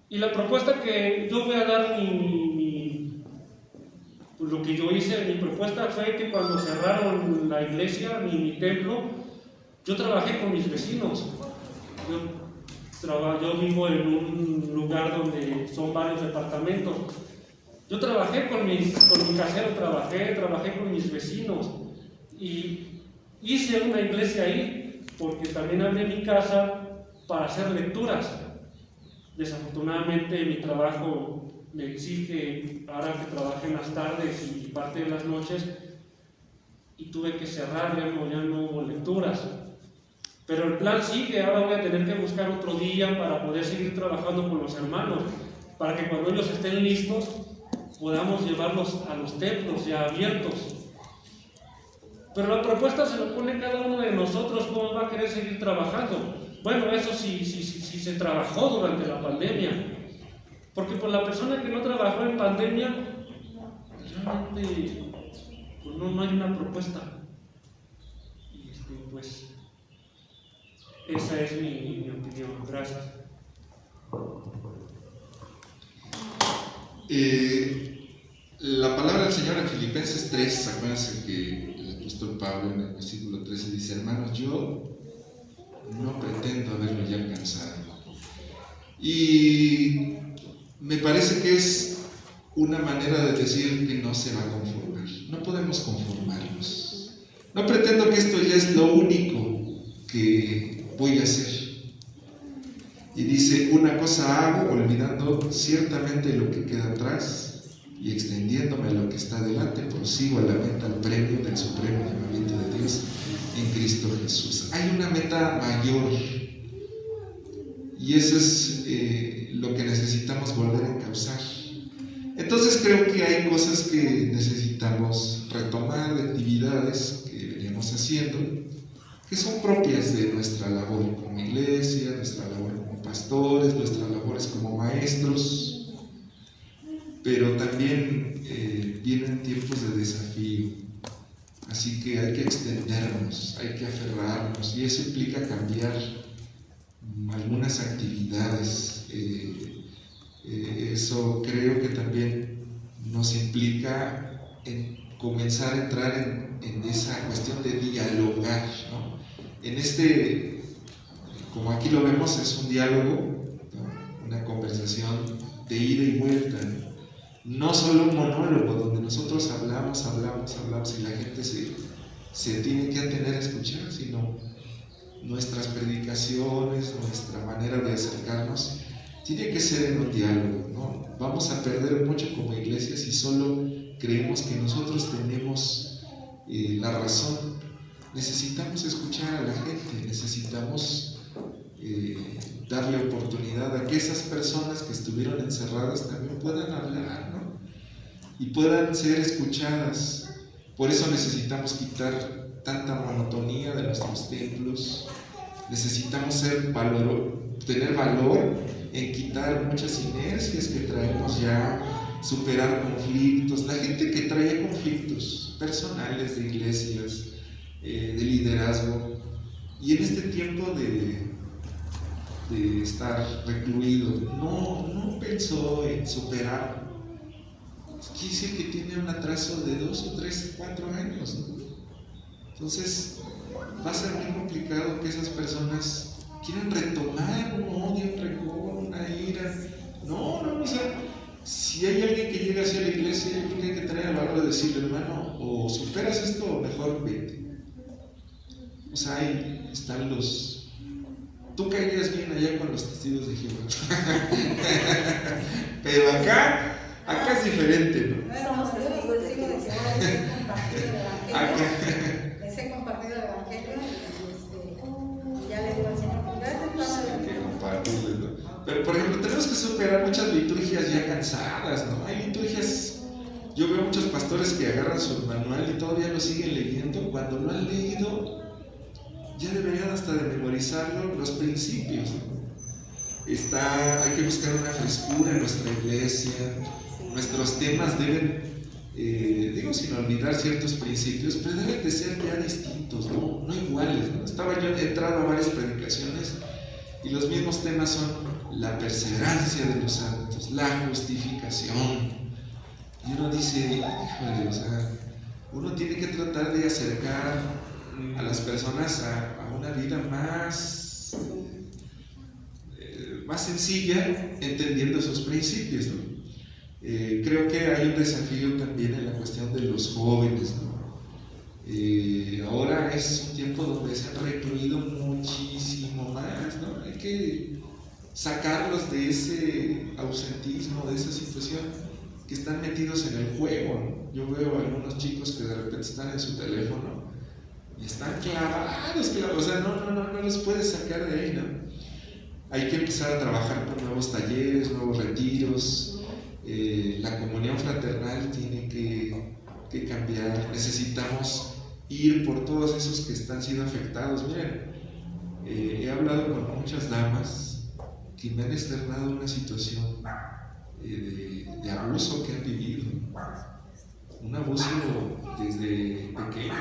Y la propuesta que yo voy a dar, pues lo que yo hice, mi propuesta fue que cuando cerraron la iglesia, mi templo, yo trabajé con mis vecinos. Yo vivo en un lugar donde son varios departamentos. Yo trabajé con mi casero, trabajé con mis vecinos y hice una iglesia ahí, porque también abrí mi casa para hacer lecturas. Desafortunadamente mi trabajo me exige ahora que trabaje en las tardes y parte de las noches, y tuve que cerrar, ya no hubo lecturas. Pero el plan sigue. Ahora voy a tener que buscar otro día para poder seguir trabajando con los hermanos, para que cuando ellos estén listos podamos llevarlos a los templos ya abiertos. Pero la propuesta se lo pone cada uno de nosotros, cómo va a querer seguir trabajando. Bueno, eso sí se trabajó durante la pandemia, porque por la persona que no trabajó en pandemia, realmente pues no hay una propuesta. Y pues esa es mi opinión. Gracias. La palabra del Señor en Filipenses 3, acuérdense que el apóstol Pablo en el versículo 13 dice: hermanos, yo no pretendo haberlo ya alcanzado. Y me parece que es una manera de decir que no se va a conformar. No podemos conformarnos. No pretendo que esto ya es lo único que voy a hacer. Y dice: una cosa hago, olvidando ciertamente lo que queda atrás y extendiéndome a lo que está delante, prosigo a la meta, al premio del supremo llamamiento de Dios en Cristo Jesús. Hay una meta mayor, y eso es lo que necesitamos volver a encauzar. Entonces creo que hay cosas que necesitamos retomar, de actividades que veníamos haciendo, que son propias de nuestra labor como iglesia, nuestra labor como pastores, nuestras labores como maestros, pero también vienen tiempos de desafío, así que hay que extendernos, hay que aferrarnos, y eso implica cambiar algunas actividades. Eso creo que también nos implica en comenzar a entrar en esa cuestión de dialogar, ¿no? Como aquí lo vemos, es un diálogo, ¿no? Una conversación de ida y vuelta, no solo un monólogo donde nosotros hablamos y la gente se tiene que atener a escuchar, sino nuestras predicaciones, nuestra manera de acercarnos tiene que ser en un diálogo, ¿no? Vamos a perder mucho como iglesia si solo creemos que nosotros tenemos la razón. Necesitamos escuchar a la gente, necesitamos darle oportunidad a que esas personas que estuvieron encerradas también puedan hablar, ¿no? Y puedan ser escuchadas. Por eso necesitamos quitar tanta monotonía de nuestros templos, necesitamos tener valor en quitar muchas inercias que traemos ya, superar conflictos. La gente que trae conflictos personales de iglesias, de liderazgo, y en este tiempo de estar recluido, no pensó en superar. Quiere decir que tiene un atraso de 2 o 3, 4 años, ¿no? Entonces va a ser muy complicado que esas personas quieran retomar un odio, un rencor, una ira. No, o sea, si hay alguien que llega hacia la iglesia, yo creo que hay que tener el valor de decirle, hermano, o superas esto o mejor vete. O sea, ahí están tú caerías bien allá con los testigos de Jehová. Pero acá es diferente, ¿no? Somos testigos de Jehová, les he compartido el Evangelio y ya le digo al Señor, Pero por ejemplo, tenemos que superar muchas liturgias ya cansadas, ¿no? Hay liturgias, yo veo muchos pastores que agarran su manual y todavía lo siguen leyendo, cuando lo han leído ya deberían hasta de memorizarlo, los principios, ¿no? Hay que buscar una frescura en nuestra iglesia, nuestros temas deben, sin olvidar ciertos principios, pero deben de ser ya distintos, no iguales, ¿no? He entrado a varias predicaciones y los mismos temas son la perseverancia de los santos, la justificación, y uno dice, híjole, o sea, uno tiene que tratar de acercar a las personas a una vida más sencilla, entendiendo esos principios, ¿no? Creo que hay un desafío también en la cuestión de los jóvenes, ¿no? Ahora es un tiempo donde se han recluido muchísimo más, ¿no? Hay que sacarlos de ese ausentismo, de esa situación, que están metidos en el juego, ¿no? Yo veo a algunos chicos que de repente están en su teléfono y están clavados, o sea, no los puedes sacar de ahí, ¿no? Hay que empezar a trabajar por nuevos talleres, nuevos retiros. La comunión fraternal tiene que cambiar. Necesitamos ir por todos esos que están siendo afectados. Miren, he hablado con muchas damas que me han externado una situación de abuso que han vivido, un abuso desde pequeños,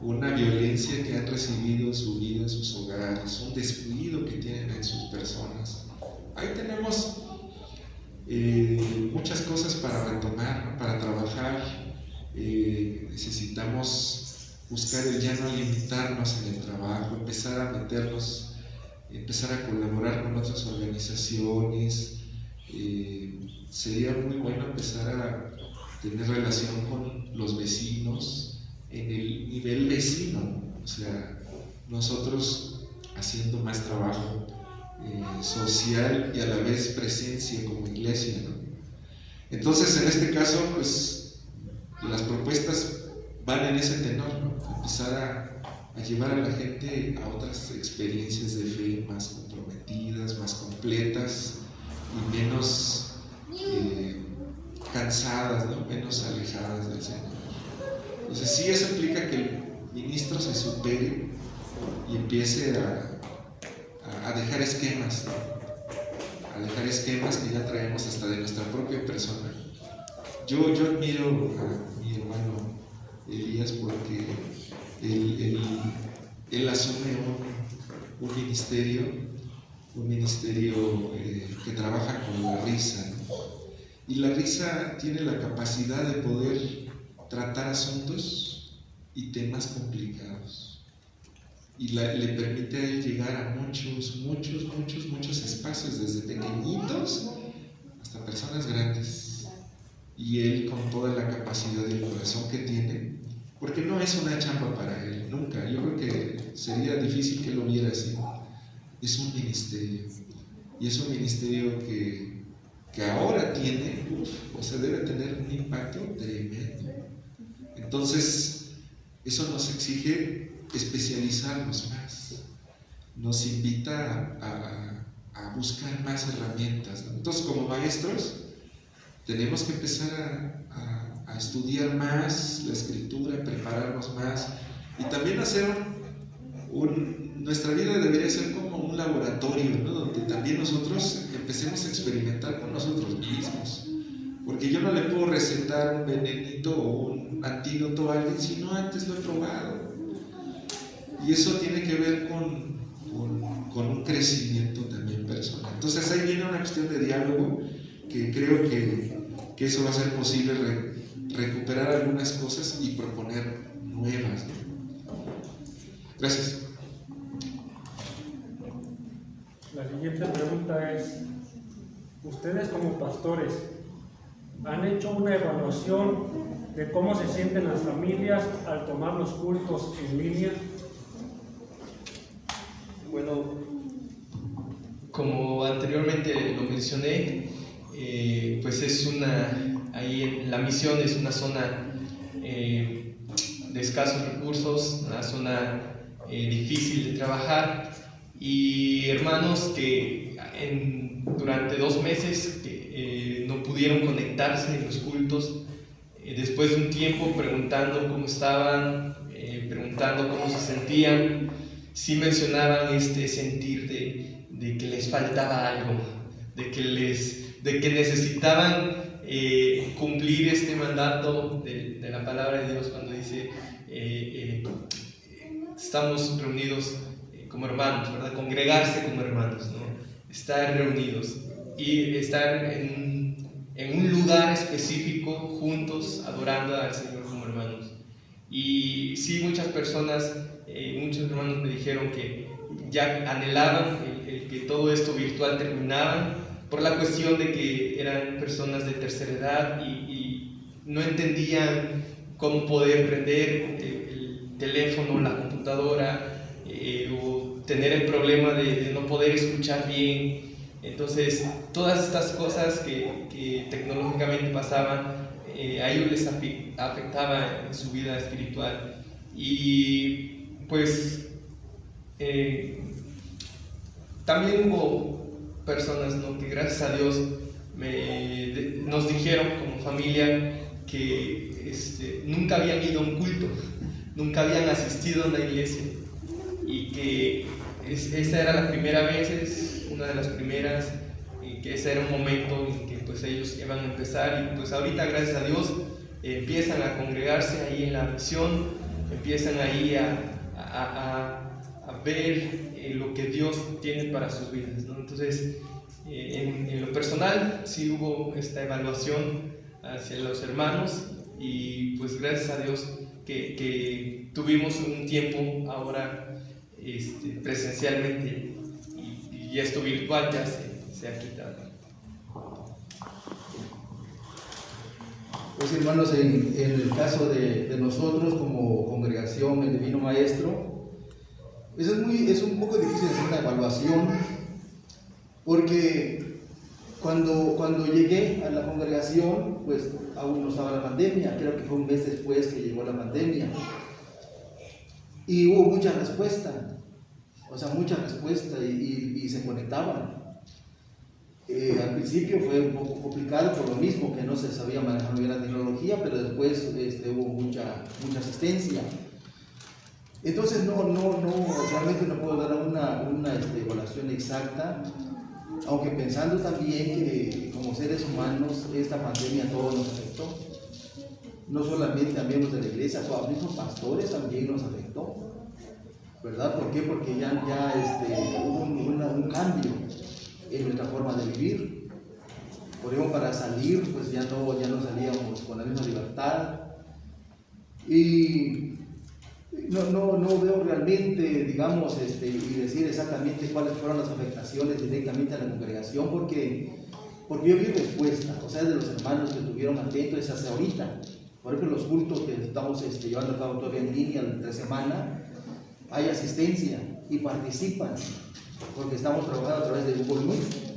una violencia que han recibido en su vida, en sus hogares, un descuido que tienen en sus personas. Ahí tenemos muchas cosas para retomar, para trabajar. Necesitamos buscar el ya no limitarnos en el trabajo, empezar a meternos, empezar a colaborar con otras organizaciones. Sería muy bueno empezar a tener relación con los vecinos en el nivel vecino, o sea, nosotros haciendo más trabajo social y a la vez presencia como iglesia, ¿no? Entonces, en este caso, pues las propuestas van en ese tenor, ¿no? Empezar a llevar a la gente a otras experiencias de fe más comprometidas, más completas y menos cansadas, ¿no? Menos alejadas del Señor. Entonces, sí, eso implica que el ministro se supere y empiece a a dejar esquemas, ¿no? A dejar esquemas que ya traemos hasta de nuestra propia persona. Yo admiro a mi hermano Elías porque él asume un ministerio que trabaja con la risa, ¿no? Y la risa tiene la capacidad de poder tratar asuntos y temas complicados. Y le permite a él llegar a muchos espacios, desde pequeñitos hasta personas grandes. Y él, con toda la capacidad y el corazón que tiene, porque no es una chamba para él, nunca. Yo creo que sería difícil que lo viera así. Es un ministerio. Y es un ministerio que ahora tiene, debe tener un impacto tremendo. Entonces, eso nos exige especializarnos más, nos invita a buscar más herramientas, ¿no? Entonces, como maestros, tenemos que empezar a estudiar más la escritura, prepararnos más y también hacer nuestra vida debería ser como un laboratorio, ¿no? Donde también nosotros empecemos a experimentar con nosotros mismos, porque yo no le puedo recetar un venenito o un antídoto a alguien si no antes lo he probado. Y eso tiene que ver con un crecimiento también personal. Entonces ahí viene una cuestión de diálogo que creo que eso va a ser posible, recuperar algunas cosas y proponer nuevas, ¿no? Gracias. La siguiente pregunta es, ustedes como pastores, ¿han hecho una evaluación de cómo se sienten las familias al tomar los cultos en línea? Bueno, como anteriormente lo mencioné, pues la misión es una zona de escasos recursos, una zona difícil de trabajar, y hermanos que durante 2 meses no pudieron conectarse en los cultos, después de un tiempo preguntando cómo estaban, preguntando cómo se sentían, sí mencionaban este sentir de que les faltaba algo, de que necesitaban cumplir este mandato de la palabra de Dios cuando dice estamos reunidos como hermanos, ¿verdad? Congregarse como hermanos, ¿no? Estar reunidos y estar en un lugar específico juntos adorando al Señor como hermanos. Y sí, muchas personas, muchos hermanos me dijeron que ya anhelaban el que todo esto virtual terminara, por la cuestión de que eran personas de tercera edad y no entendían cómo poder prender el teléfono, la computadora, o tener el problema de no poder escuchar bien. Entonces, todas estas cosas que tecnológicamente pasaban, a ellos les afectaba en su vida espiritual. Y pues también hubo personas, ¿no?, que gracias a Dios nos dijeron como familia que nunca habían ido a un culto, nunca habían asistido a una iglesia, y que esa era la primera vez, una de las primeras, y que ese era un momento en que pues ellos iban a empezar, y pues ahorita gracias a Dios empiezan a congregarse ahí en la misión, empiezan ahí a ver lo que Dios tiene para sus vidas, ¿no? Entonces, en lo personal sí hubo esta evaluación hacia los hermanos, y pues gracias a Dios que tuvimos un tiempo ahora presencialmente, y esto virtual ya se ha quitado. Pues hermanos, en el caso de nosotros como congregación El Divino Maestro, es un poco difícil hacer una evaluación, porque cuando llegué a la congregación, pues aún no estaba la pandemia, creo que fue un mes después que llegó la pandemia, y hubo mucha respuesta, y se conectaban. Al principio fue un poco complicado por lo mismo, que no se sabía manejar bien la tecnología, pero después hubo mucha asistencia. Entonces realmente no puedo dar una evaluación exacta, aunque pensando también que como seres humanos esta pandemia a todos nos afectó, no solamente a miembros de la iglesia, a los mismos pastores también nos afectó, ¿verdad? ¿Por qué? Porque ya hubo un cambio en nuestra forma de vivir. Por ejemplo, para salir, pues ya no salíamos con la misma libertad. Y no veo realmente, digamos, y decir exactamente cuáles fueron las afectaciones directamente a la congregación, porque yo vi respuesta, o sea, de los hermanos que estuvieron atentos hasta ahorita. Por ejemplo, los cultos que estamos llevando a cabo todavía en línea entre semana, hay asistencia y participan, porque estamos trabajando a través de Google Meet.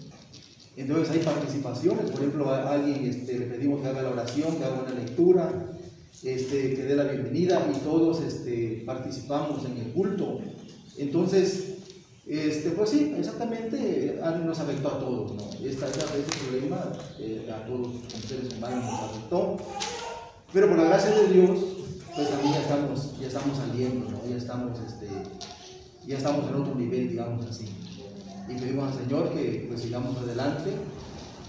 Entonces hay participaciones, por ejemplo, a alguien le pedimos que haga la oración, que haga una lectura, que dé la bienvenida, y todos participamos en el culto. Entonces, pues sí, exactamente, nos afectó a todos, ¿no? Este problema a todos los seres humanos nos afectó, pero por la gracia de Dios, pues también ya estamos saliendo, ¿no? Ya estamos en otro nivel, digamos así. Y pedimos al Señor que pues sigamos adelante,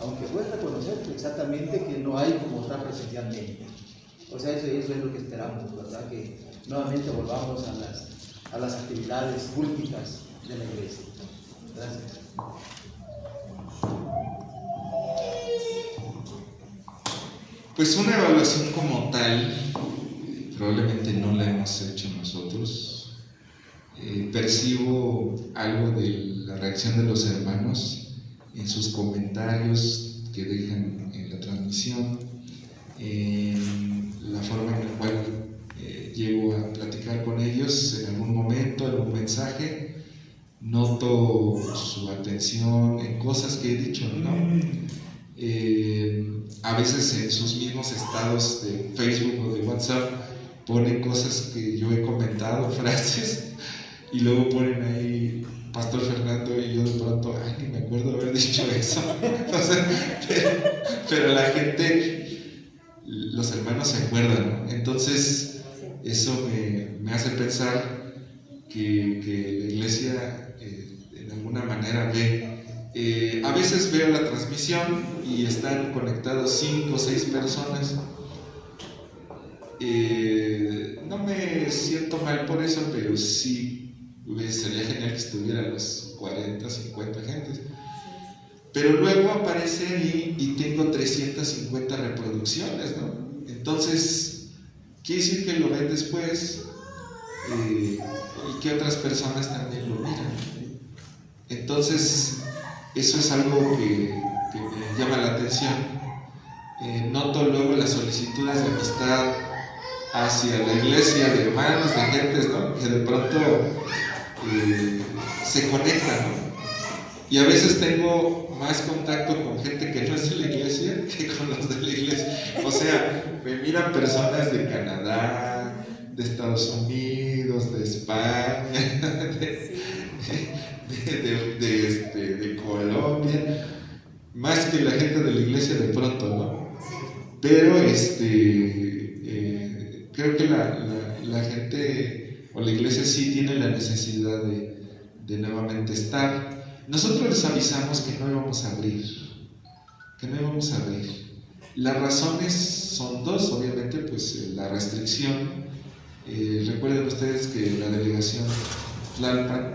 aunque puedes reconocer exactamente que no hay como estar presencialmente. O sea, eso es lo que esperamos, ¿verdad? Que nuevamente volvamos a las actividades públicas de la iglesia. Gracias. Pues una evaluación como tal, probablemente no la hemos hecho nosotros. Percibo algo de la reacción de los hermanos en sus comentarios que dejan en la transmisión, en la forma en la cual llego a platicar con ellos en algún momento, algún mensaje. Noto su atención en cosas que he dicho, ¿no? A veces en sus mismos estados de Facebook o de WhatsApp ponen cosas que yo he comentado, frases, y luego ponen ahí Pastor Fernando, y yo de pronto, ni me acuerdo de haber dicho eso. O sea, pero la gente, los hermanos se acuerdan, ¿no? Entonces eso me hace pensar que la iglesia de alguna manera ve. A veces veo la transmisión y están conectados 5 o 6 personas. No me siento mal por eso, pero sí sería genial que estuvieran los 40, 50 gentes. Pero luego aparece ahí y tengo 350 reproducciones, ¿no? Entonces, quiere decir que lo ven después y que otras personas también lo miran. Entonces, eso es algo que me llama la atención. Noto luego las solicitudes de amistad hacia la iglesia, de hermanos, de gentes, ¿no? Que de pronto se conectan, ¿no? Y a veces tengo más contacto con gente que no es de la iglesia que con los de la iglesia. O sea, me miran personas de Canadá, de Estados Unidos, de España, de Colombia, más que la gente de la iglesia de pronto, ¿no? Pero creo que la gente o la iglesia sí tiene la necesidad de nuevamente estar. Nosotros les avisamos que no íbamos a abrir, Las razones son dos, obviamente, pues la restricción. Recuerden ustedes que la delegación Tlalpan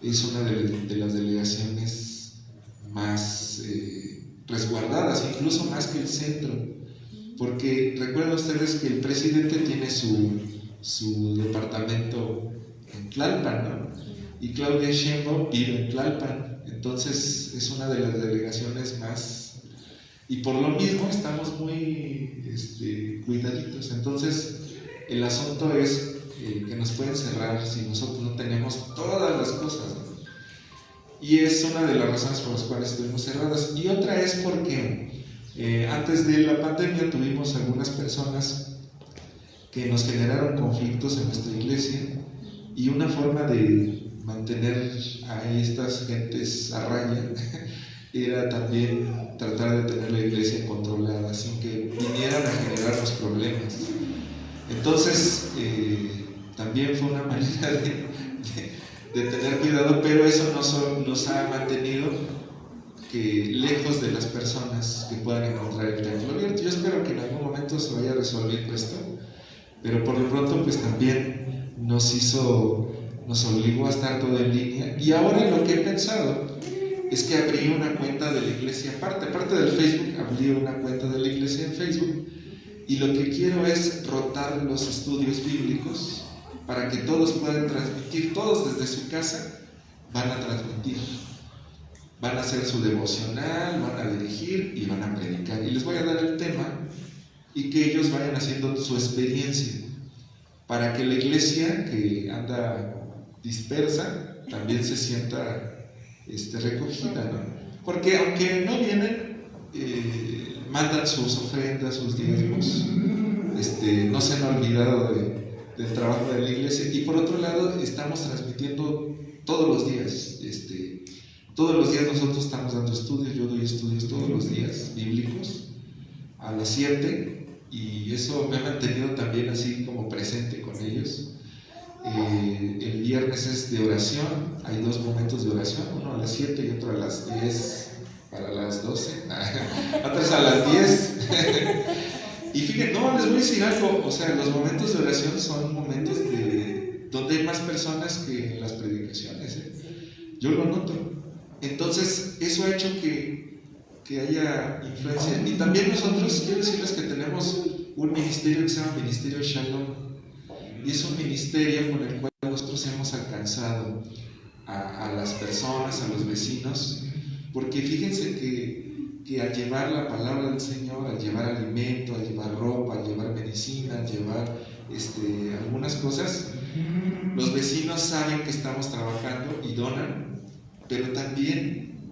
es una de las delegaciones más resguardadas, incluso más que el centro, porque recuerden ustedes que el presidente tiene su departamento en Tlalpan, ¿no? Y Claudia Sheinbaum vive en Tlalpan, entonces es una de las delegaciones más, y por lo mismo estamos muy cuidaditos. Entonces el asunto es que nos pueden cerrar si nosotros no tenemos todas las cosas, ¿no? Y es una de las razones por las cuales estuvimos cerradas. Y otra es porque antes de la pandemia tuvimos algunas personas que nos generaron conflictos en nuestra iglesia, y una forma de mantener a estas gentes a raya era también tratar de tener la iglesia controlada sin que vinieran a generarnos problemas. Entonces también fue una manera de tener cuidado, pero eso nos ha mantenido lejos de las personas que puedan encontrar el templo abierto. Yo espero que en algún momento se vaya resolviendo esto, pero por lo pronto pues también nos obligó a estar todo en línea. Y ahora lo que he pensado es que abrí una cuenta de la iglesia aparte del Facebook, abrí una cuenta de la iglesia en Facebook, y lo que quiero es rotar los estudios bíblicos para que todos puedan transmitir, todos desde su casa van a transmitir, van a hacer su devocional, van a dirigir y van a predicar. Y les voy a dar el tema y que ellos vayan haciendo su experiencia, para que la iglesia que anda dispersa también se sienta recogida, ¿no? Porque aunque no vienen, mandan sus ofrendas, sus diezmos, no se han olvidado del trabajo de la iglesia. Y por otro lado, estamos transmitiendo todos los días, todos los días nosotros estamos dando estudios. Yo doy estudios todos los días bíblicos a las 7, y eso me ha mantenido también así como presente con ellos. El viernes es de oración, hay 2 momentos de oración, uno a las 7 y otro a las 10 para las 12, otros a las 10. Y fíjense, no, les voy a decir algo, o sea, los momentos de oración son momentos donde hay más personas que en las predicaciones, yo lo noto. Entonces, eso ha hecho que haya influencia. Y también nosotros, quiero decirles que tenemos un ministerio que se llama Ministerio Shalom. Y es un ministerio con el cual nosotros hemos alcanzado a las personas, a los vecinos, porque fíjense que al llevar la palabra del Señor, al llevar alimento, al llevar ropa, al llevar medicina, al llevar algunas cosas, los vecinos saben que estamos trabajando y donan, pero también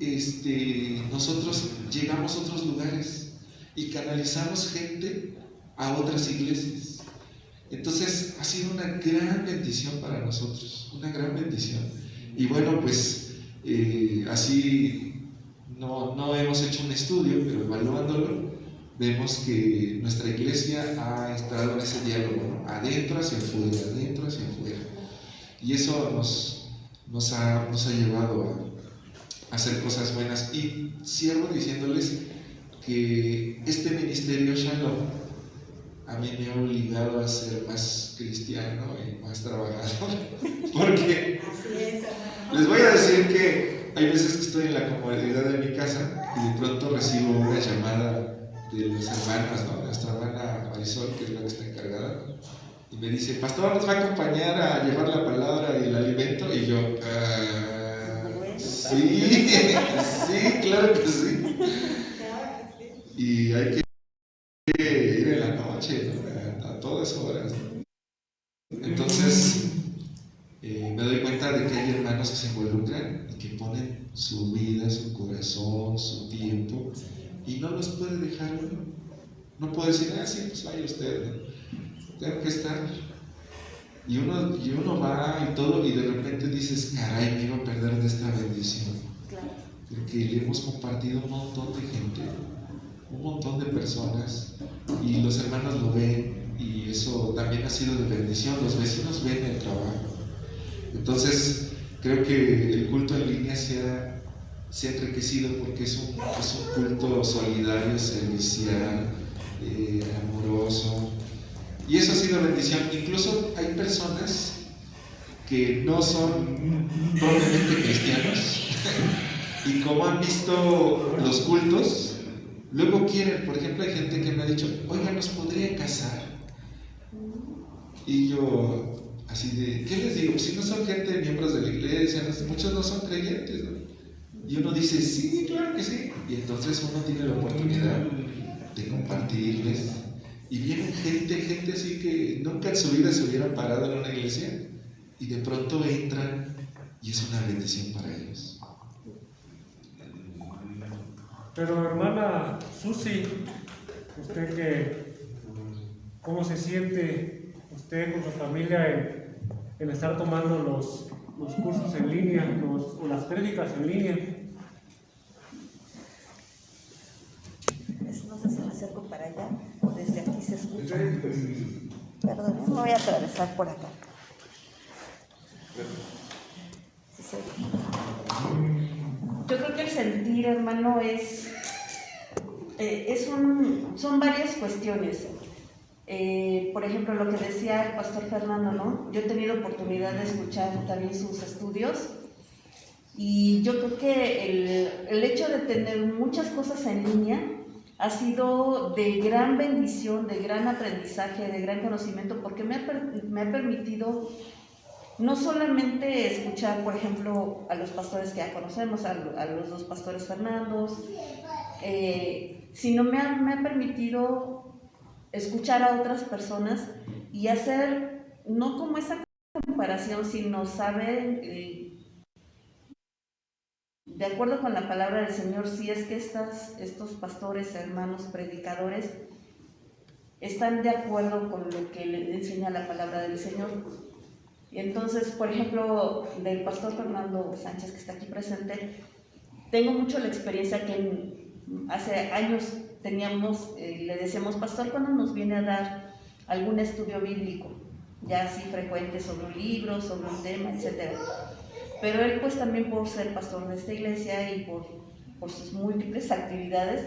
nosotros llegamos a otros lugares y canalizamos gente a otras iglesias. Entonces ha sido una gran bendición para nosotros, una gran bendición. Y bueno, pues así no hemos hecho un estudio, pero evaluándolo, vemos que nuestra iglesia ha estado en ese diálogo, ¿no? Adentro hacia afuera, adentro hacia afuera. Y eso nos ha llevado a hacer cosas buenas. Y cierro diciéndoles que este ministerio Shalom a mí me ha obligado a ser más cristiano y más trabajador, porque les voy a decir que hay veces que estoy en la comodidad de mi casa y de pronto recibo una llamada de las hermanas, ¿no? Nuestra hermana Marisol, que es la que está encargada, y me dice: pastor, ¿nos va a acompañar a llevar la palabra y el alimento? Y yo, sí, sí, claro que sí. Y hay que ir en la noche, ¿no? A todas horas. Entonces me doy cuenta de que hay hermanos que se involucran y que ponen su vida, su corazón, su tiempo, y no los puede dejar uno. No puede decir: sí, pues vaya usted, ¿no? Tengo que estar. Y uno va y todo, y de repente dices: caray, me iba a perder de esta bendición. Porque le hemos compartido un montón de gente, un montón de personas, y los hermanos lo ven, y eso también ha sido de bendición. Los vecinos ven el trabajo. Entonces creo que el culto en línea se ha enriquecido, porque es un culto solidario, servicial, amoroso, y eso ha sido bendición. Incluso hay personas que no son propiamente cristianos y como han visto los cultos, luego quieren. Por ejemplo, hay gente que me ha dicho: oiga, ¿nos podría casar? Y yo, así de, ¿qué les digo? Pues si no son gente, miembros de la iglesia, muchos no son creyentes, ¿no? Y uno dice: sí, claro que sí. Y entonces uno tiene la oportunidad de compartirles. Y vienen gente así que nunca en su vida se hubieran parado en una iglesia, y de pronto entran y es una bendición para ellos. Pero hermana Susi, usted ¿cómo se siente usted con su familia en estar tomando los cursos en línea, o las prédicas en línea? No sé si me acerco para allá, desde aquí se escucha. Perdón, me voy a atravesar por acá. pedir, hermano, son varias cuestiones. Por ejemplo, lo que decía el pastor Fernando, ¿no? Yo he tenido oportunidad de escuchar también sus estudios y yo creo que el hecho de tener muchas cosas en línea ha sido de gran bendición, de gran aprendizaje, de gran conocimiento, porque me ha permitido no solamente escuchar, por ejemplo, a los pastores que ya conocemos, a los dos pastores Fernandos, sino me ha permitido escuchar a otras personas y hacer, no como esa comparación, sino saber, de acuerdo con la palabra del Señor, si es que estos pastores, hermanos, predicadores, están de acuerdo con lo que le enseña la palabra del Señor. Y entonces, por ejemplo, del pastor Fernando Sánchez, que está aquí presente, tengo mucho la experiencia que hace años le decíamos, pastor, ¿cuándo nos viene a dar algún estudio bíblico? Ya así frecuente sobre un libro, sobre un tema, etc. Pero él, pues también por ser pastor de esta iglesia y por sus múltiples actividades,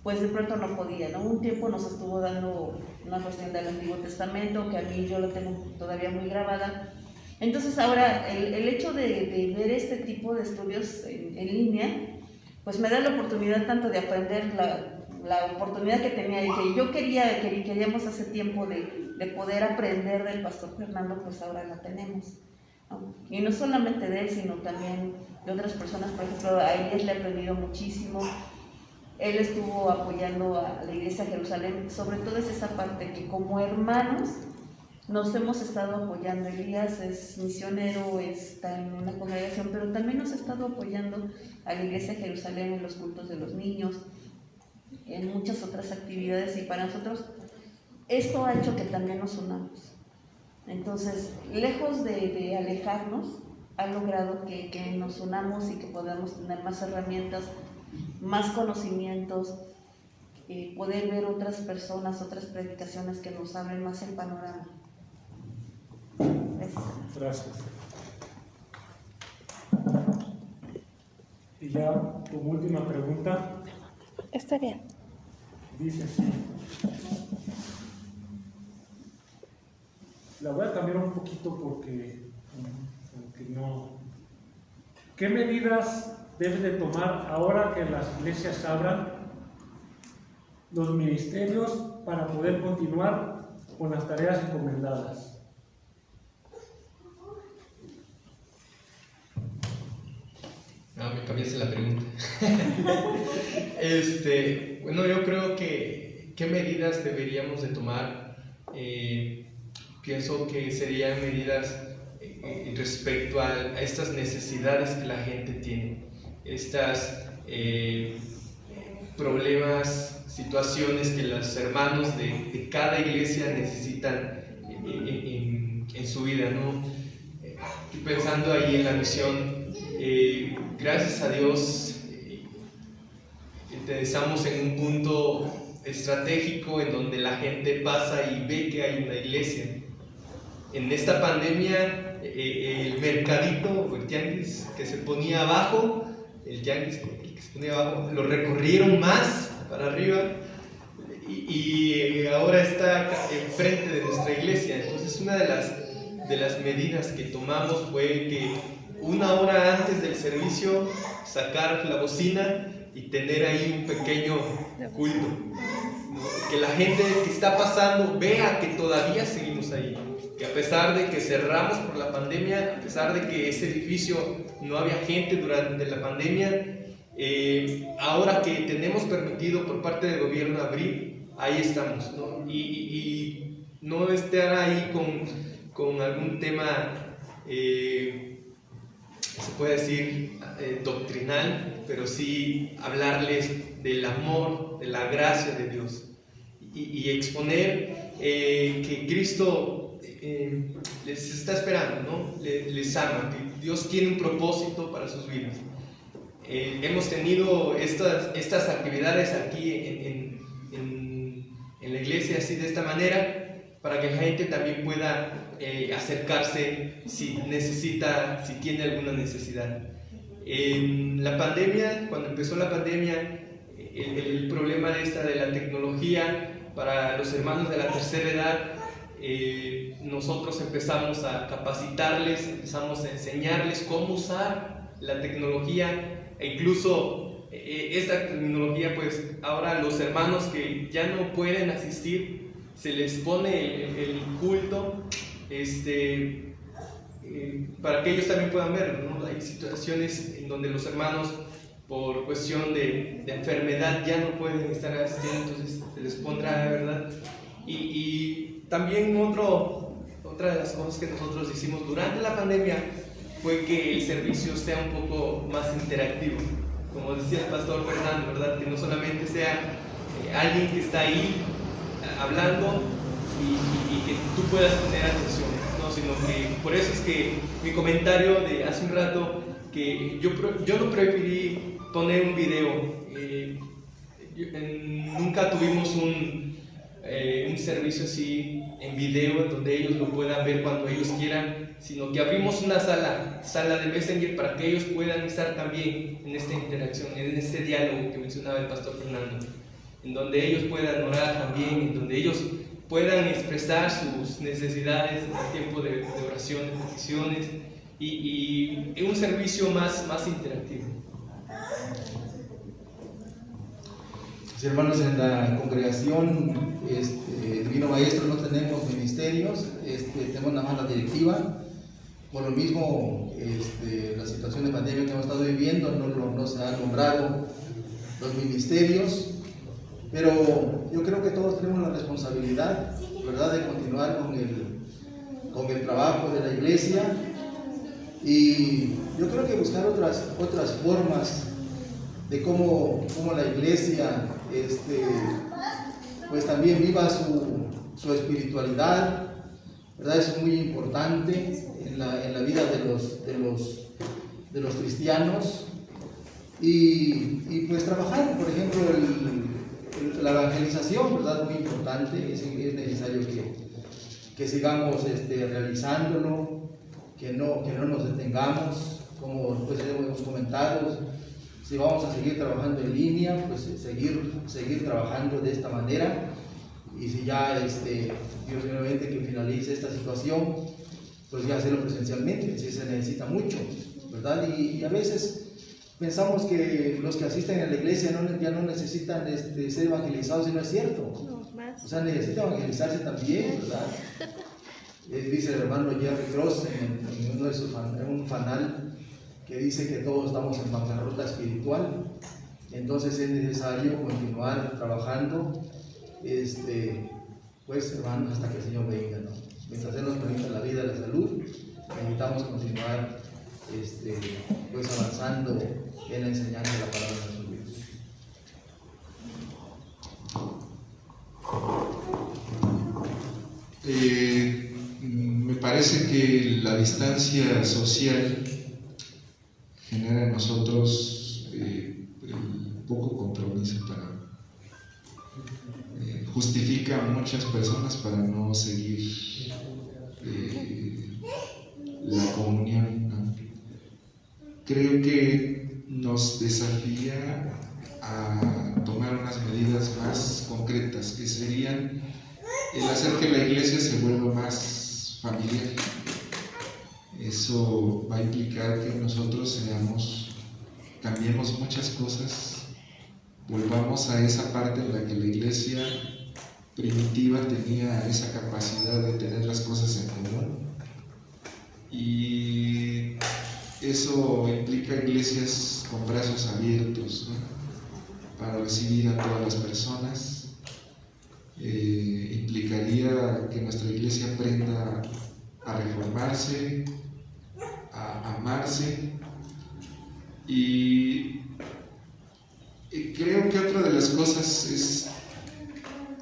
pues de pronto no podía, ¿no? Un tiempo nos estuvo dando una cuestión del Antiguo Testamento, que a mí yo lo tengo todavía muy grabada. Entonces ahora el hecho de ver este tipo de estudios en línea, pues me da la oportunidad tanto de aprender la oportunidad que tenía y que yo queríamos hace tiempo de poder aprender del pastor Fernando, pues ahora la tenemos, ¿no? Y no solamente de él, sino también de otras personas. Por ejemplo, a Elías le he aprendido muchísimo. Él estuvo apoyando a la Iglesia de Jerusalén, sobre todo es esa parte que como hermanos nos hemos estado apoyando. Elías es misionero, está en una congregación, pero también nos ha estado apoyando a la Iglesia de Jerusalén en los cultos de los niños, en muchas otras actividades, y para nosotros esto ha hecho que también nos unamos. Entonces, lejos de alejarnos, ha logrado que nos unamos y que podamos tener más herramientas, más conocimientos, poder ver otras personas, otras predicaciones que nos abren más el panorama. Gracias. Y ya como última pregunta. Está bien. Dice así. La voy a cambiar un poquito porque no. ¿Qué medidas deben de tomar ahora que las iglesias abran los ministerios para poder continuar con las tareas encomendadas? No, me cambiaste la pregunta. Bueno, yo creo que ¿qué medidas deberíamos de tomar? Pienso que serían medidas respecto a estas necesidades que la gente tiene, estas problemas, situaciones que los hermanos de cada iglesia necesitan en su vida, ¿no? Estoy pensando ahí en la misión. Gracias a Dios estamos en un punto estratégico en donde la gente pasa y ve que hay una iglesia. En esta pandemia, el mercadito, el tianguis que se ponía abajo, lo recorrieron más para arriba y ahora está enfrente de nuestra iglesia. Entonces, una de las medidas que tomamos fue que 1 hora antes del servicio sacar la bocina y tener ahí un pequeño culto, ¿no? Que la gente que está pasando vea que todavía seguimos ahí, que a pesar de que cerramos por la pandemia, a pesar de que ese edificio no había gente durante la pandemia, ahora que tenemos permitido por parte del gobierno abrir, ahí estamos, ¿no? Y no estar ahí con algún tema, se puede decir, doctrinal, pero sí hablarles del amor, de la gracia de Dios y exponer que Cristo les está esperando, ¿no? Les ama, que Dios tiene un propósito para sus vidas. Hemos tenido estas actividades aquí en la iglesia así de esta manera, para que la gente también pueda acercarse si necesita, si tiene alguna necesidad. En la pandemia, cuando empezó la pandemia, el problema de la tecnología para los hermanos de la tercera edad, nosotros empezamos a capacitarles, empezamos a enseñarles cómo usar la tecnología, e incluso esta tecnología, pues ahora los hermanos que ya no pueden asistir, se les pone el culto, para que ellos también puedan ver, ¿no? Hay situaciones en donde los hermanos, por cuestión de enfermedad, ya no pueden estar asistiendo, entonces se les pondrá, ¿verdad? Y también otra de las cosas que nosotros hicimos durante la pandemia fue que el servicio sea un poco más interactivo, como decía el pastor Fernando, ¿verdad? Que no solamente sea alguien que está ahí hablando y que tú puedas poner atención, ¿no? Sino que por eso es que mi comentario de hace un rato, que yo no preferí poner un video, nunca tuvimos un servicio así en video donde ellos lo puedan ver cuando ellos quieran, sino que abrimos una sala de Messenger para que ellos puedan estar también en esta interacción, en este diálogo que mencionaba el pastor Fernando, en donde ellos puedan orar también, en donde ellos puedan expresar sus necesidades en el tiempo de oración, de peticiones, y un servicio más interactivo. Sí, hermanos, en la congregación Divino Maestro no tenemos ministerios, tenemos nada más la directiva. Por lo mismo, la situación de pandemia que hemos estado viviendo, no se han nombrado los ministerios, pero yo creo que todos tenemos la responsabilidad, ¿verdad?, de continuar con el trabajo de la iglesia, y yo creo que buscar otras formas de cómo la iglesia pues también viva su espiritualidad, ¿verdad? Eso es muy importante en la vida de los cristianos, y pues trabajar, por ejemplo, la evangelización, ¿verdad? Muy importante, es necesario que sigamos realizándolo, que no nos detengamos, como pues hemos comentado. Si vamos a seguir trabajando en línea, pues seguir trabajando de esta manera, y si ya Dios nuevamente que finalice esta situación, pues ya hacerlo presencialmente, si se necesita mucho, ¿verdad? Y a veces pensamos que los que asisten a la iglesia ya no necesitan ser evangelizados, y no es cierto. O sea, necesita evangelizarse también, ¿verdad? Dice el hermano Jerry Cross en uno de un fanal, que dice que todos estamos en bancarrota espiritual. Entonces es necesario continuar trabajando, pues hermanos, hasta que el Señor venga, ¿no? Mientras Él nos permita la vida y la salud, necesitamos continuar pues avanzando en la enseñanza de la palabra de nuestro Dios. Me parece que la distancia social genera en nosotros poco compromiso justifica a muchas personas para no seguir la comunión, ¿no? Creo que nos desafía a tomar unas medidas más concretas, que serían el hacer que la iglesia se vuelva más familiar. Eso va a implicar que nosotros cambiemos muchas cosas, volvamos a esa parte en la que la iglesia primitiva tenía esa capacidad de tener las cosas en común, y eso implica iglesias con brazos abiertos, ¿no?, para recibir a todas las personas. Implicaría que nuestra iglesia aprenda a reformarse, a amarse, y creo que otra de las cosas es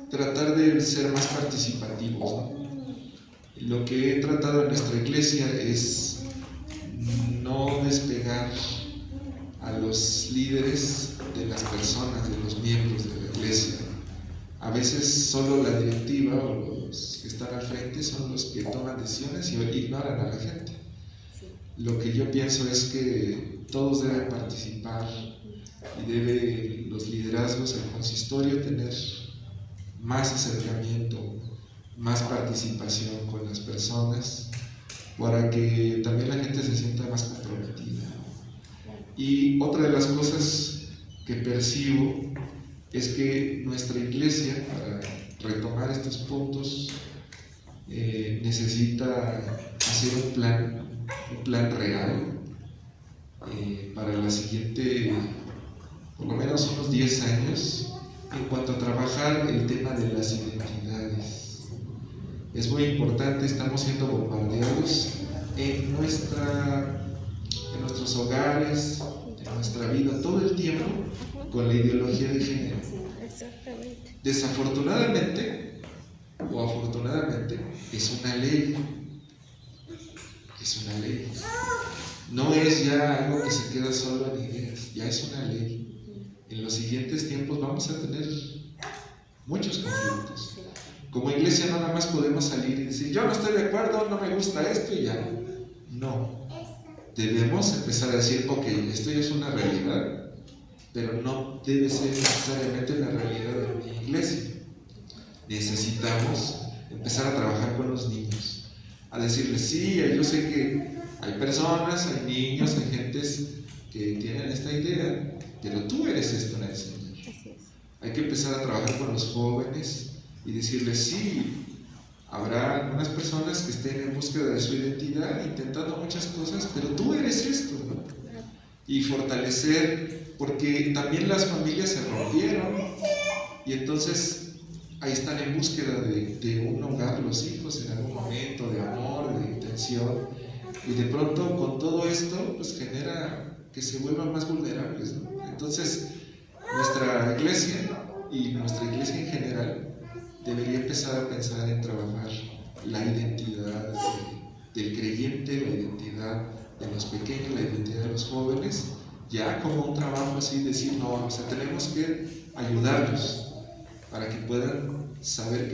tratar de ser más participativos, ¿no? Lo que he tratado en nuestra iglesia es no despegar a los líderes de las personas, de los miembros de la iglesia. A veces solo la directiva o los que están al frente son los que toman decisiones y ignoran a la gente. Lo que yo pienso es que todos deben participar y debe los liderazgos, el consistorio, tener más acercamiento, más participación con las personas para que también la gente se sienta más comprometida. Y otra de las cosas que percibo es que nuestra iglesia, para retomar estos puntos, necesita hacer un plan real para la siguiente, por lo menos unos 10 años, en cuanto a trabajar el tema de las identidades. Es muy importante, estamos siendo bombardeados en nuestros hogares, en nuestra vida, todo el tiempo con la ideología de género. Desafortunadamente o afortunadamente es una ley. Es una ley. No es ya algo que se queda solo en ideas, ya es una ley. En los siguientes tiempos vamos a tener muchos conflictos. Como iglesia no nada más podemos salir y decir, yo no estoy de acuerdo, no me gusta esto y ya. No. Debemos empezar a decir, ok, esto ya es una realidad, pero no debe ser necesariamente la realidad de mi iglesia. Necesitamos empezar a trabajar con los niños, a decirles, sí, yo sé que hay personas, hay niños, hay gentes que tienen esta idea, pero tú eres esto en el Señor. Hay que empezar a trabajar con los jóvenes y decirles, sí, habrá algunas personas que estén en búsqueda de su identidad, intentando muchas cosas, pero tú eres esto, ¿no? Y fortalecer, porque también las familias se rompieron y entonces ahí están en búsqueda de un hogar los hijos en algún momento, de amor, de intención, y de pronto con todo esto pues genera que se vuelvan más vulnerables, ¿no? Entonces nuestra iglesia y nuestra iglesia en general debería empezar a pensar en trabajar la identidad del creyente, la identidad de los pequeños, la identidad de los jóvenes, ya como un trabajo así, decir, no, o sea, tenemos que ayudarlos para que puedan saber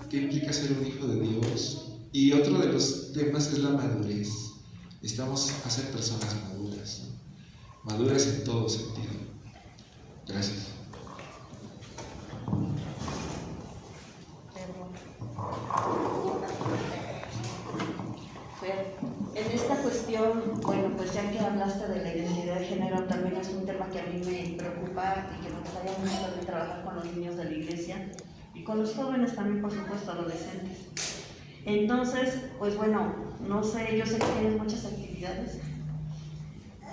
qué implica ser un hijo de Dios. Y otro de los temas es la madurez. Necesitamos hacer personas maduras, ¿no? Maduras en todo sentido. Gracias. En esta cuestión, bueno, pues ya que hablaste de la identidad de género, también es un tema que a mí me preocupa y que me gustaría mucho también trabajar con los niños de la iglesia y con los jóvenes también, por supuesto, adolescentes. Entonces, pues bueno, no sé, yo sé que tienes muchas actividades,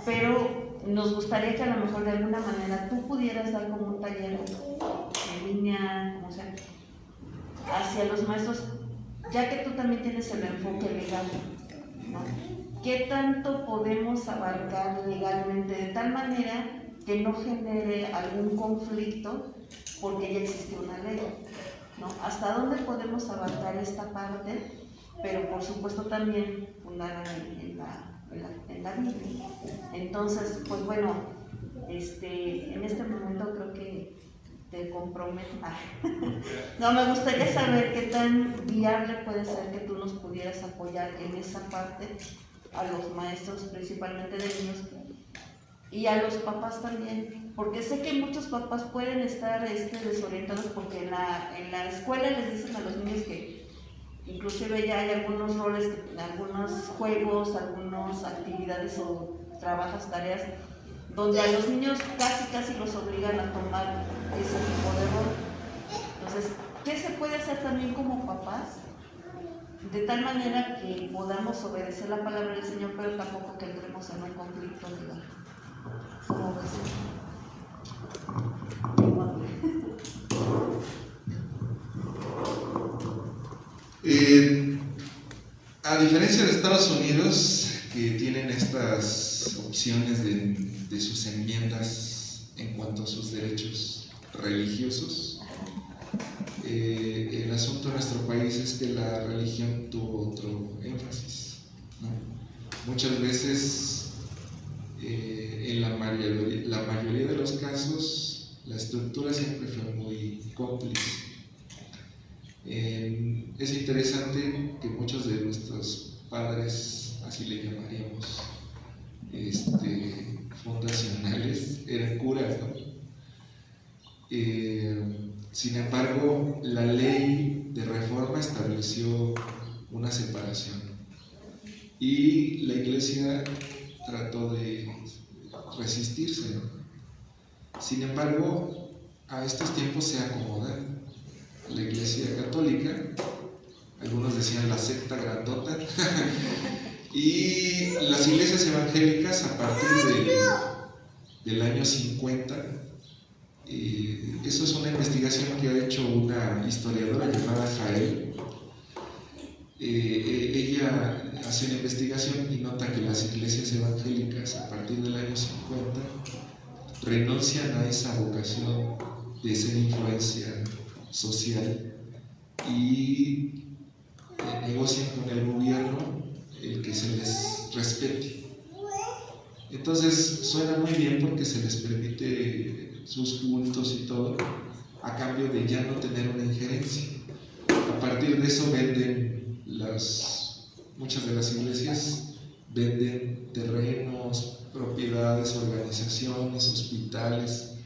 pero nos gustaría que a lo mejor de alguna manera tú pudieras dar como un taller en línea, o sea, hacia los maestros, ya que tú también tienes el enfoque legal, ¿no? ¿Qué tanto podemos abarcar legalmente de tal manera que no genere algún conflicto porque ya existe una ley, ¿no? ¿Hasta dónde podemos abarcar esta parte? Pero por supuesto también fundada en la Biblia. Entonces, pues bueno, en este momento creo que te comprometo. No, me gustaría saber qué tan viable puede ser que tú nos pudieras apoyar en esa parte a los maestros, principalmente de niños, y a los papás también, porque sé que muchos papás pueden estar desorientados porque en la escuela les dicen a los niños que inclusive ya hay algunos roles, algunos juegos, algunas actividades o trabajos, tareas, donde a los niños casi los obligan a tomar ese tipo de rol. Entonces, ¿qué se puede hacer también como papás? De tal manera que podamos obedecer la palabra del Señor, pero tampoco que entremos en un conflicto legal. ¿Cómo ves? A diferencia de Estados Unidos, que tienen estas opciones de sus enmiendas en cuanto a sus derechos religiosos, el asunto en nuestro país es que la religión tuvo otro énfasis, ¿no? Muchas veces, en la mayoría de los casos, la estructura siempre fue muy cómplice. Es interesante que muchos de nuestros padres, así le llamaríamos, fundacionales, eran curas, ¿no? Sin embargo, la ley de reforma estableció una separación y la Iglesia trató de resistirse, ¿no? Sin embargo, a estos tiempos se acomoda la Iglesia Católica, algunos decían la secta grandota, y las iglesias evangélicas a partir del año 50. Eso es una investigación que ha hecho una historiadora llamada Jael. Ella hace una investigación y nota que las iglesias evangélicas a partir del año 50 renuncian a esa vocación de ser influencia social y negocian con el gobierno el que se les respete. Entonces suena muy bien porque se les permite sus cultos y todo a cambio de ya no tener una injerencia. A partir de eso venden muchas de las iglesias venden terrenos, propiedades, organizaciones, hospitales,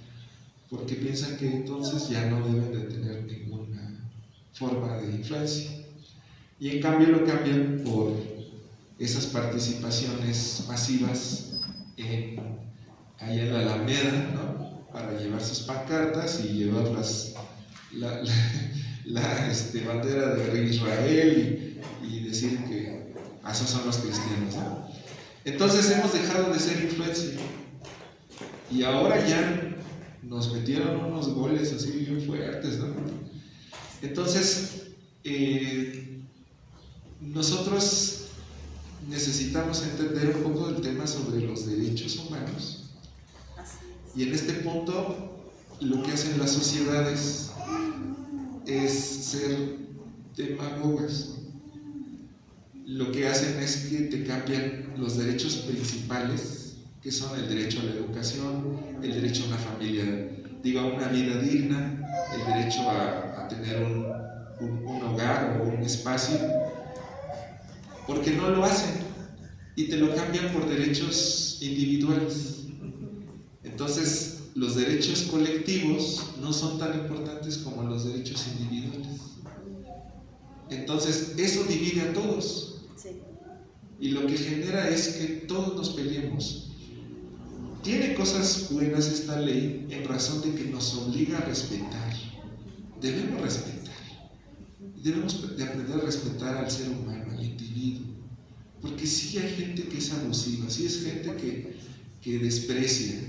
porque piensan que entonces ya no deben de tener ninguna forma de influencia. Y en cambio lo cambian por esas participaciones masivas allá en la Alameda, ¿no? Para llevar sus pancartas y llevar la bandera de Israel y decir que esos son los cristianos, ¿no? Entonces hemos dejado de ser influencia y ahora ya nos metieron unos goles así bien fuertes, ¿no? Entonces nosotros necesitamos entender un poco del tema sobre los derechos humanos. Y en este punto, lo que hacen las sociedades es ser demagogas. Lo que hacen es que te cambian los derechos principales, que son el derecho a la educación, el derecho a una familia, a una vida digna, el derecho a tener un hogar o un espacio, porque no lo hacen y te lo cambian por derechos individuales. Entonces, los derechos colectivos no son tan importantes como los derechos individuales. Entonces, eso divide a todos. Y lo que genera es que todos nos peleemos. Tiene cosas buenas esta ley en razón de que nos obliga a respetar. Debemos respetar. Debemos de aprender a respetar al ser humano, al individuo. Porque sí hay gente que es abusiva, sí es gente que desprecia.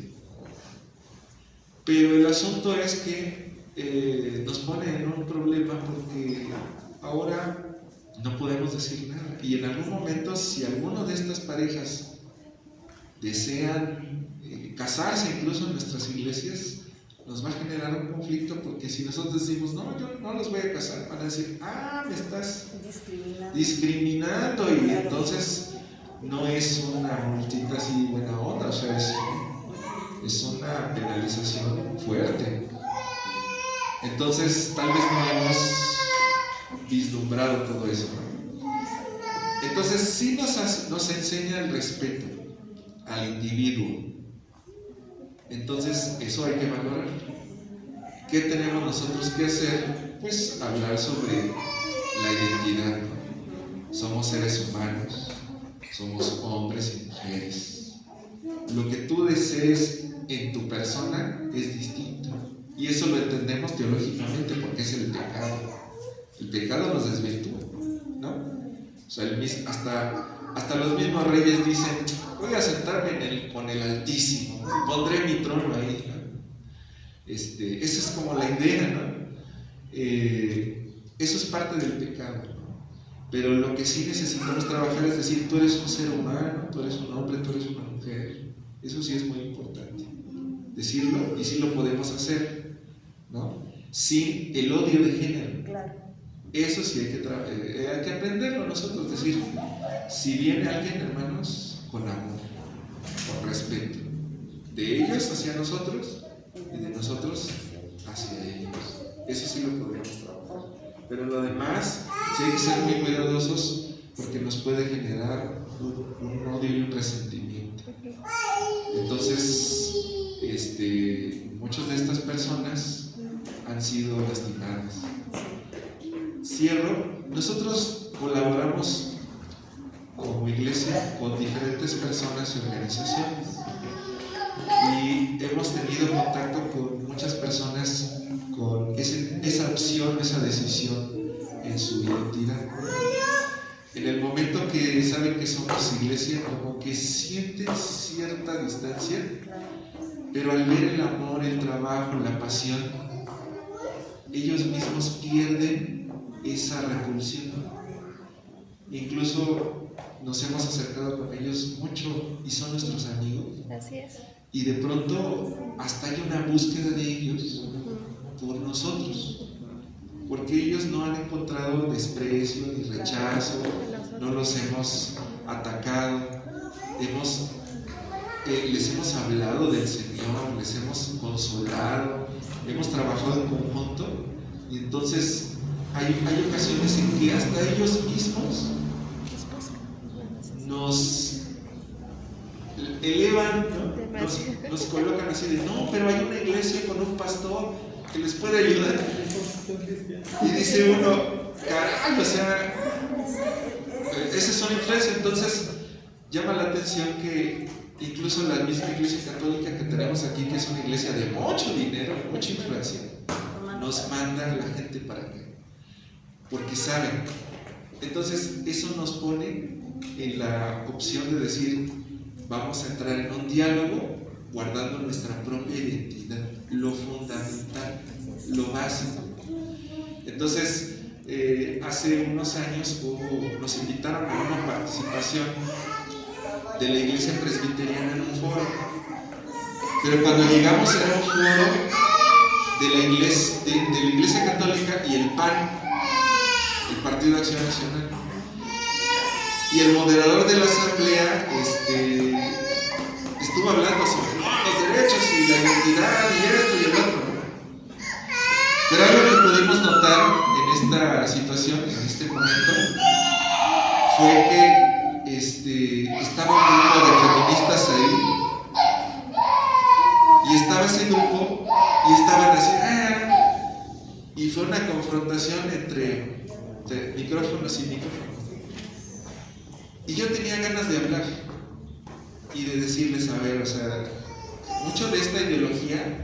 Pero el asunto es que nos pone en un problema porque ahora no podemos decir nada. Y en algún momento, si alguno de estas parejas desean casarse incluso en nuestras iglesias, nos va a generar un conflicto porque si nosotros decimos, no, yo no los voy a casar, van a decir, me estás discriminando y entonces no es una multita así buena onda, o sea, es una penalización fuerte. Entonces, tal vez no hemos vislumbrado todo eso, ¿no? Entonces, sí nos enseña el respeto al individuo. Entonces, eso hay que valorar. ¿Qué tenemos nosotros que hacer? Pues hablar sobre la identidad, ¿no? Somos seres humanos, somos hombres y mujeres. Lo que tú desees en tu persona es distinto. Y eso lo entendemos teológicamente porque es el pecado. El pecado nos desvirtúa, ¿no? O sea, hasta los mismos reyes dicen, voy a sentarme con el Altísimo, pondré mi trono ahí, ¿no? Esa es como la idea, ¿no? Eso es parte del pecado, ¿no? Pero lo que sí necesitamos trabajar es decir, tú eres un ser humano, tú eres un hombre, tú eres una mujer. Eso sí es muy importante decirlo y sí lo podemos hacer, ¿no? Sin el odio de género. Claro. Eso sí hay que aprenderlo nosotros, decir, si viene alguien, hermanos, con amor, con respeto, de ellos hacia nosotros y de nosotros hacia ellos. Eso sí lo podemos trabajar. Pero lo demás, sí hay que ser muy cuidadosos porque nos puede generar un odio y un resentimiento. bonita. Entonces, muchas de estas personas han sido lastimadas. Cierro. Nosotros colaboramos como iglesia con diferentes personas y organizaciones y hemos tenido contacto con muchas personas con esa opción, esa decisión en su identidad. En el momento que saben que somos iglesia, como que sienten cierta distancia, pero al ver el amor, el trabajo, la pasión, ellos mismos pierden esa repulsión. Incluso nos hemos acercado con ellos mucho y son nuestros amigos. Así es. Y de pronto hasta hay una búsqueda de ellos por nosotros, porque ellos no han encontrado desprecio ni rechazo, no los hemos atacado, les hemos hablado del Señor, les hemos consolado, hemos trabajado en conjunto, y entonces hay ocasiones en que hasta ellos mismos nos elevan, ¿no? nos colocan así de, no, pero hay una iglesia con un pastor que les puede ayudar. Y dice uno, caray, o sea, esas son influencias. Entonces llama la atención que incluso la misma iglesia católica que tenemos aquí, que es una iglesia de mucho dinero, mucha influencia, nos manda a la gente para acá, porque saben. Entonces eso nos pone en la opción de decir, vamos a entrar en un diálogo guardando nuestra propia identidad, lo fundamental, lo básico. Entonces, hace unos años nos invitaron a una participación de la iglesia presbiteriana en un foro, pero cuando llegamos era un foro de la iglesia católica y el PAN, el Partido de Acción Nacional. Y el moderador de la asamblea estuvo hablando sobre los derechos y la identidad y esto y el otro. Pero algo que pudimos notar en esta situación, en este momento, fue que estaba un grupo de feministas ahí, y estaba ese grupo y estaban así, y fue una confrontación entre micrófonos y micrófonos. Y yo tenía ganas de hablar y de decirles, a ver, o sea, mucho de esta ideología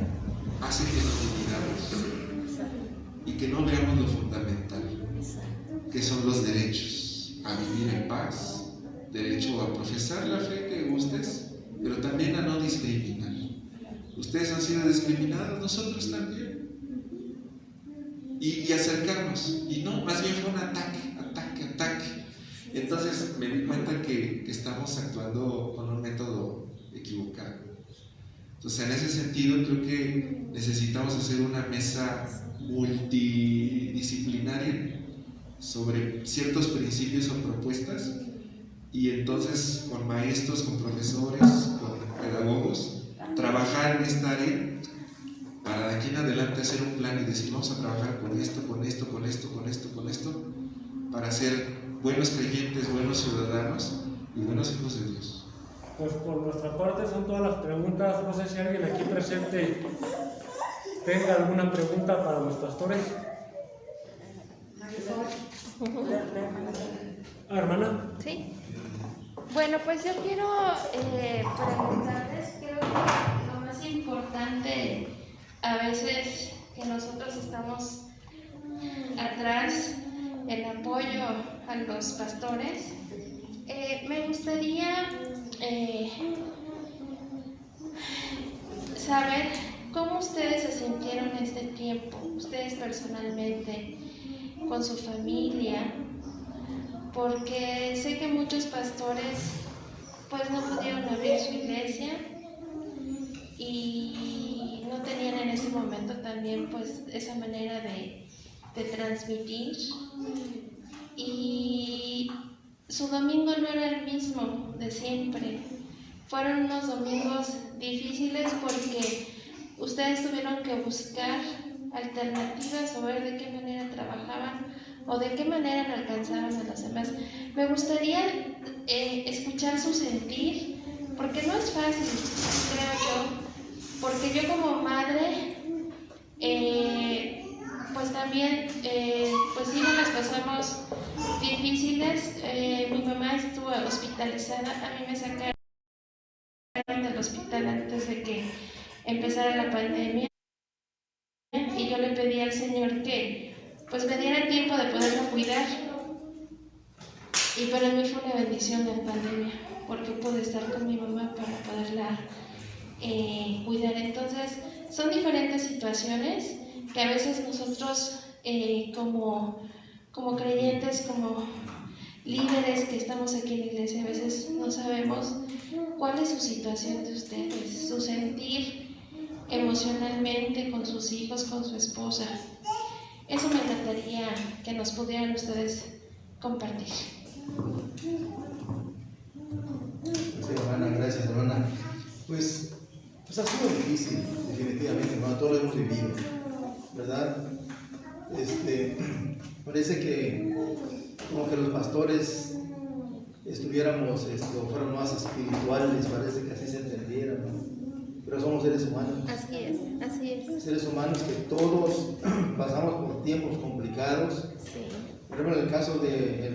hace que nos dividamos y que no veamos lo fundamental, que son los derechos a vivir en paz, derecho a profesar la fe que gustes, pero también a no discriminar. Ustedes han sido discriminados, nosotros también. Y acercarnos, y no, más bien fue un ataque. Entonces me di cuenta que estamos actuando con un método equivocado. Entonces, en ese sentido, creo que necesitamos hacer una mesa multidisciplinaria sobre ciertos principios o propuestas, y entonces con maestros, con profesores, con pedagogos, trabajar en esta área para de aquí en adelante hacer un plan y decir, vamos a trabajar con esto, para ser buenos creyentes, buenos ciudadanos y buenos hijos de Dios. Pues por nuestra parte son todas las preguntas. No sé si alguien aquí presente tenga alguna pregunta para los pastores. Hermana. Sí. Bueno, pues yo quiero preguntarles, creo que lo más importante a veces que nosotros estamos atrás, el apoyo a los pastores, me gustaría saber cómo ustedes se sintieron este tiempo, ustedes personalmente, con su familia, porque sé que muchos pastores pues no pudieron abrir su iglesia y no tenían en ese momento también pues esa manera de transmitir, y su domingo no era el mismo de siempre. Fueron unos domingos difíciles porque ustedes tuvieron que buscar alternativas o ver de qué manera trabajaban o de qué manera alcanzaban a los demás. Me gustaría escuchar su sentir porque no es fácil, creo yo, porque yo como madre, pues también, pues sí, nos pasamos difíciles. Mi mamá estuvo hospitalizada, a mí me sacaron del hospital antes de que empezara la pandemia, y yo le pedí al Señor que pues me diera tiempo de poderla cuidar, y para mí fue una bendición la pandemia, porque pude estar con mi mamá para poderla cuidar. Entonces son diferentes situaciones que a veces nosotros como creyentes, como líderes que estamos aquí en la iglesia, a veces no sabemos cuál es su situación de ustedes, su sentir emocionalmente con sus hijos, con su esposa. Eso me encantaría que nos pudieran ustedes compartir. Sí, hermana, gracias, hermana. Pues ha sido difícil, definitivamente, hermano, todos lo hemos vivido, ¿verdad? Parece que como que los pastores estuviéramos, o fueran más espirituales, parece que así se entendiera, ¿no? Pero somos seres humanos. Así es, así es. Seres humanos que todos pasamos por tiempos complicados. Sí. Por ejemplo, en el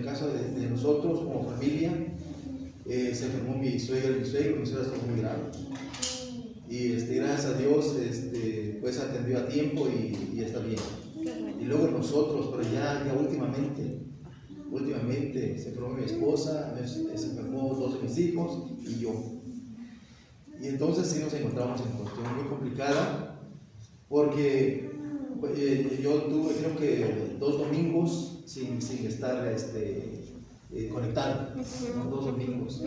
caso de nosotros como familia, se enfermó mi suegra estuvo muy grave. Y gracias a Dios, pues atendió a tiempo y está bien. Y luego nosotros, pero ya últimamente se enfermó mi esposa, se enfermó 2 de mis hijos y yo. Y entonces sí nos encontramos en una cuestión muy complicada, porque yo tuve creo que 2 domingos sin estar conectado, ¿no? 2 domingos.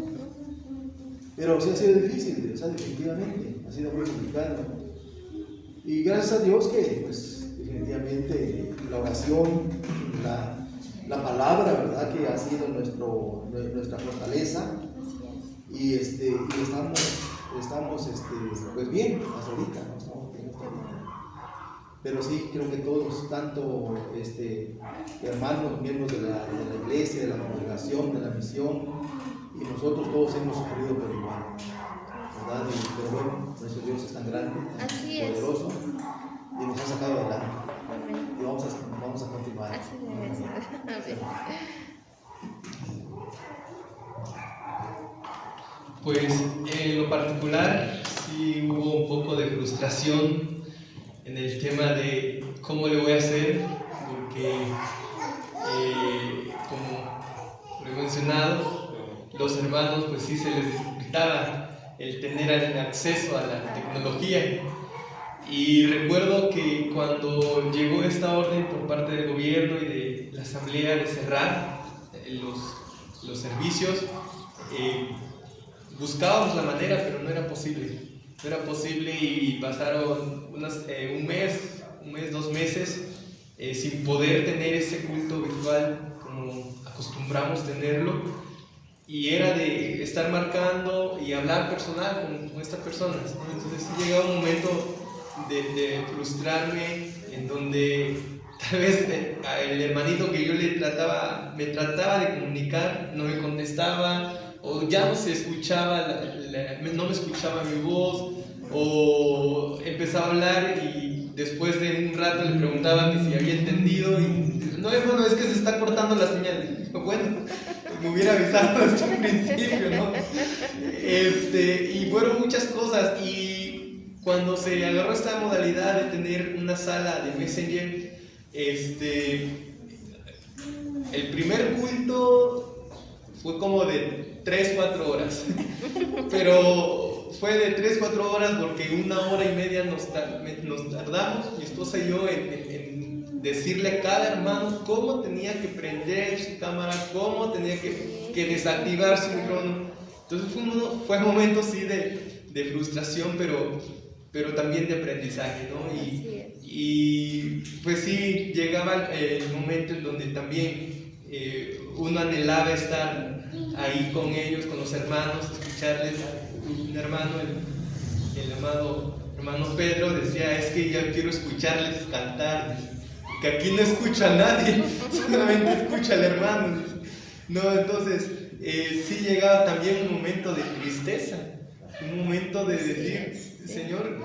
Pero sí ha sido difícil, o sea, definitivamente, ha sido muy complicado. Y gracias a Dios que, pues, definitivamente la oración, la palabra, ¿verdad?, que ha sido nuestra fortaleza. Y estamos pues bien, hasta ahorita, ¿no? Estamos bien hasta ahorita. Pero sí, creo que todos, tanto hermanos, miembros de la iglesia, de la congregación, de la misión, y nosotros todos hemos sufrido por igual, ¿verdad? Pero bueno, nuestro Dios es tan grande, tan poderoso, y nos ha sacado adelante. Y vamos a continuar. Así debe ser. Amén. Pues en lo particular sí hubo un poco de frustración en el tema de cómo le voy a hacer, porque como lo he mencionado, los hermanos pues sí se les dificultaba el tener acceso a la tecnología. Y recuerdo que cuando llegó esta orden por parte del gobierno y de la asamblea de cerrar los servicios, buscábamos la manera, pero no era posible. No era posible y pasaron un mes, 2 meses sin poder tener ese culto virtual como acostumbramos tenerlo. Y era de estar marcando y hablar personal con estas personas, ¿no? Entonces sí llegaba un momento de frustrarme, en donde tal vez el hermanito que yo me trataba de comunicar no me contestaba, o ya no se escuchaba, no me escuchaba mi voz, o empezaba a hablar y después de un rato le preguntaba que si había entendido y no, hermano, es que se está cortando la señal. Bueno, me hubiera avisado desde un principio, ¿no? Y fueron muchas cosas, y cuando se agarró esta modalidad de tener una sala de Messenger, el primer culto fue como de 3-4 horas, pero fue de 3-4 horas porque 1 hora y media nos tardamos, mi esposa y yo, en decirle a cada hermano cómo tenía que prender su cámara, cómo tenía que desactivar su micrófono. Entonces fue un momento sí de frustración, pero también de aprendizaje, ¿no? Y pues sí, llegaba el momento en donde también uno anhelaba estar ahí con ellos, con los hermanos, escucharles. Un hermano, el amado hermano Pedro, decía: es que ya quiero escucharles cantar, que aquí no escucha a nadie, solamente escucha al hermano, ¿no? Entonces sí llegaba también un momento de tristeza, un momento de decir, Señor,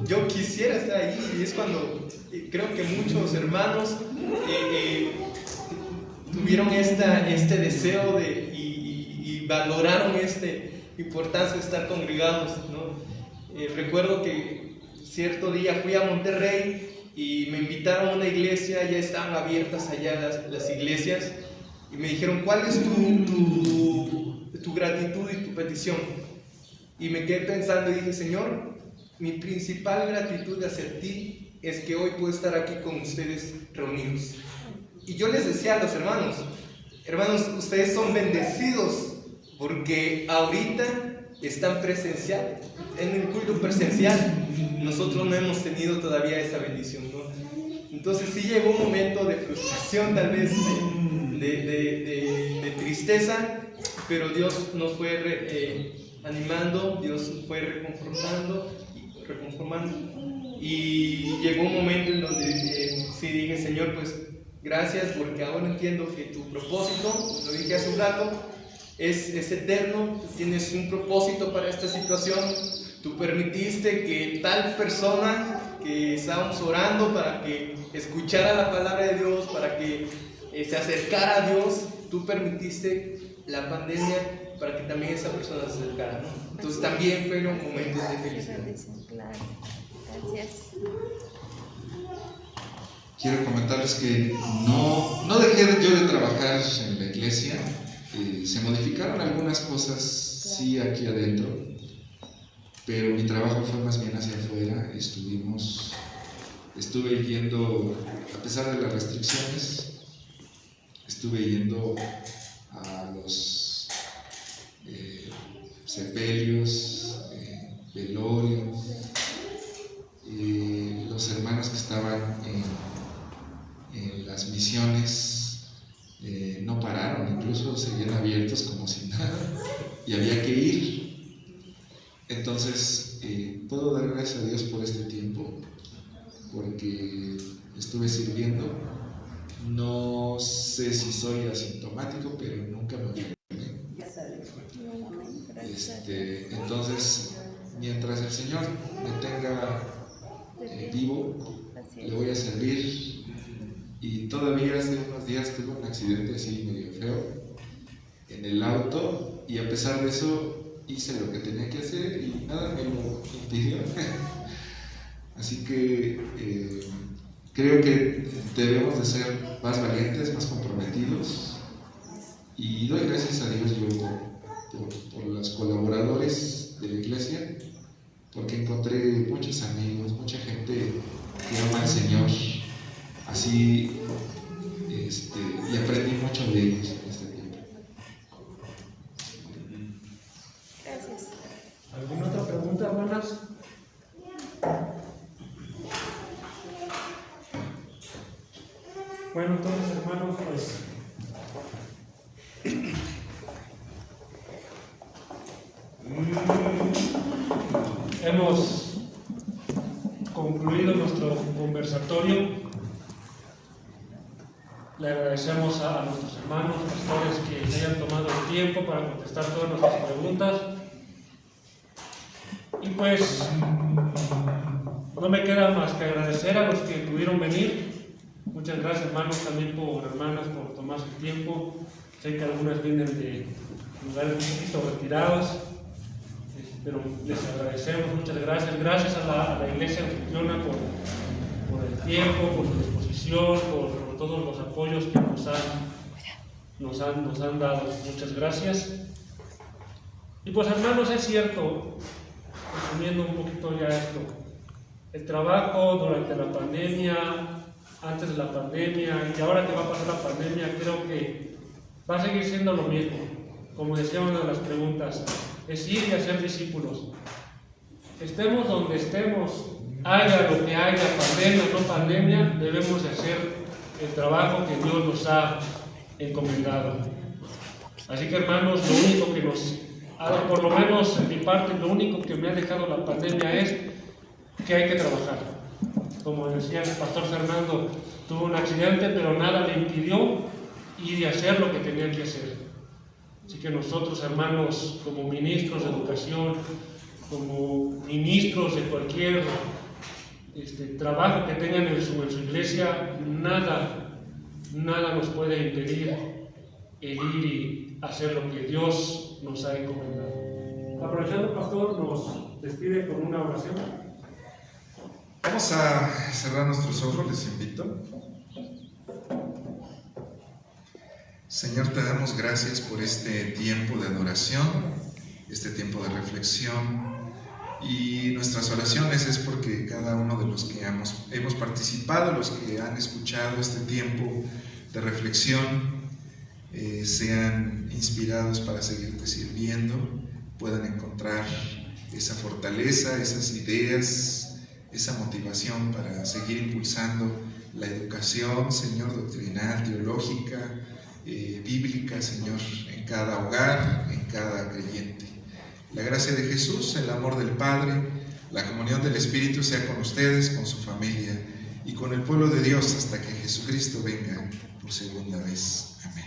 yo quisiera estar ahí. Y es cuando creo que muchos hermanos tuvieron este deseo y valoraron esta importancia de estar congregados, ¿no? Recuerdo que cierto día fui a Monterrey y me invitaron a una iglesia, ya estaban abiertas allá las iglesias, y me dijeron, ¿cuál es tu gratitud y tu petición? Y me quedé pensando y dije, Señor, mi principal gratitud hacia ti es que hoy puedo estar aquí con ustedes reunidos. Y yo les decía a los hermanos, ustedes son bendecidos porque ahorita están presencial, en el culto presencial. Nosotros no hemos tenido todavía esa bendición, ¿no? Entonces sí llegó un momento de frustración, tal vez de tristeza, pero Dios nos fue animando, Dios nos fue reconformando, y llegó un momento en donde sí dije, Señor, pues gracias, porque ahora entiendo que tu propósito, lo dije hace un rato, es eterno. Tú tienes un propósito para esta situación. Tú permitiste que tal persona que estábamos orando para que escuchara la palabra de Dios, para que se acercara a Dios, tú permitiste la pandemia para que también esa persona se acercara, ¿no? Entonces también fueron momentos de felicidad. Claro, gracias. Quiero comentarles que no dejé yo de trabajar en la iglesia. Se modificaron algunas cosas, sí, aquí adentro, pero mi trabajo fue más bien hacia afuera. Estuve yendo, a pesar de las restricciones, estuve yendo a los sepelios, velorios, los hermanos que estaban en las misiones no pararon, incluso seguían abiertos como si nada, y había que ir. Entonces puedo dar gracias a Dios por este tiempo, porque estuve sirviendo. No sé si soy asintomático, pero nunca me enfermé. Entonces, mientras el Señor me tenga vivo, le voy a servir. Y todavía hace unos días tuve un accidente así medio feo en el auto, y a pesar de eso hice lo que tenía que hacer y nada me lo impidió. Así que creo que debemos de ser más valientes, más comprometidos, y doy gracias a Dios yo por los colaboradores de la iglesia, porque encontré muchos amigos, mucha gente que ama al Señor. Así, y aprendí mucho de ellos en este tiempo. Gracias. ¿Alguna otra pregunta, hermanas? Bueno, entonces, hermanos, pues hemos concluido nuestro conversatorio. Le agradecemos a nuestros hermanos pastores que se hayan tomado el tiempo para contestar todas nuestras preguntas. Y pues no me queda más que agradecer a los que pudieron venir. Muchas gracias, hermanos, también hermanas, por tomarse el tiempo. Sé que algunas vienen de lugares un poquito retirados, pero les agradecemos, muchas gracias. Gracias a la iglesia anfitriona por el tiempo, por su disposición, por todos los apoyos que nos han dado. Muchas gracias. Y pues, hermanos, es cierto, resumiendo un poquito ya esto, el trabajo durante la pandemia, antes de la pandemia y ahora que va a pasar la pandemia, creo que va a seguir siendo lo mismo. Como decía una de las preguntas, es ir y hacer discípulos. Estemos donde estemos, haya lo que haya, pandemia o no pandemia, debemos de hacer el trabajo que Dios nos ha encomendado. Así que, hermanos, lo único que por lo menos en mi parte, lo único que me ha dejado la pandemia es que hay que trabajar. Como decía el pastor Fernando, tuvo un accidente, pero nada le impidió ir y hacer lo que tenía que hacer. Así que nosotros, hermanos, como ministros de educación, como ministros de cualquier trabajo que tengan en su iglesia, nada nos puede impedir el ir y hacer lo que Dios nos ha encomendado. Aprovechando, pastor, nos despide con una oración. Vamos a cerrar nuestros ojos, les invito. Señor, te damos gracias por este tiempo de adoración, este tiempo de reflexión, y nuestras oraciones es porque cada uno de los que hemos participado, los que han escuchado este tiempo de reflexión, sean inspirados para seguirte sirviendo, puedan encontrar esa fortaleza, esas ideas, esa motivación para seguir impulsando la educación, Señor, doctrinal, teológica, bíblica, Señor, en cada hogar, en cada creyente. La gracia de Jesús, el amor del Padre, la comunión del Espíritu sea con ustedes, con su familia y con el pueblo de Dios hasta que Jesucristo venga por segunda vez. Amén.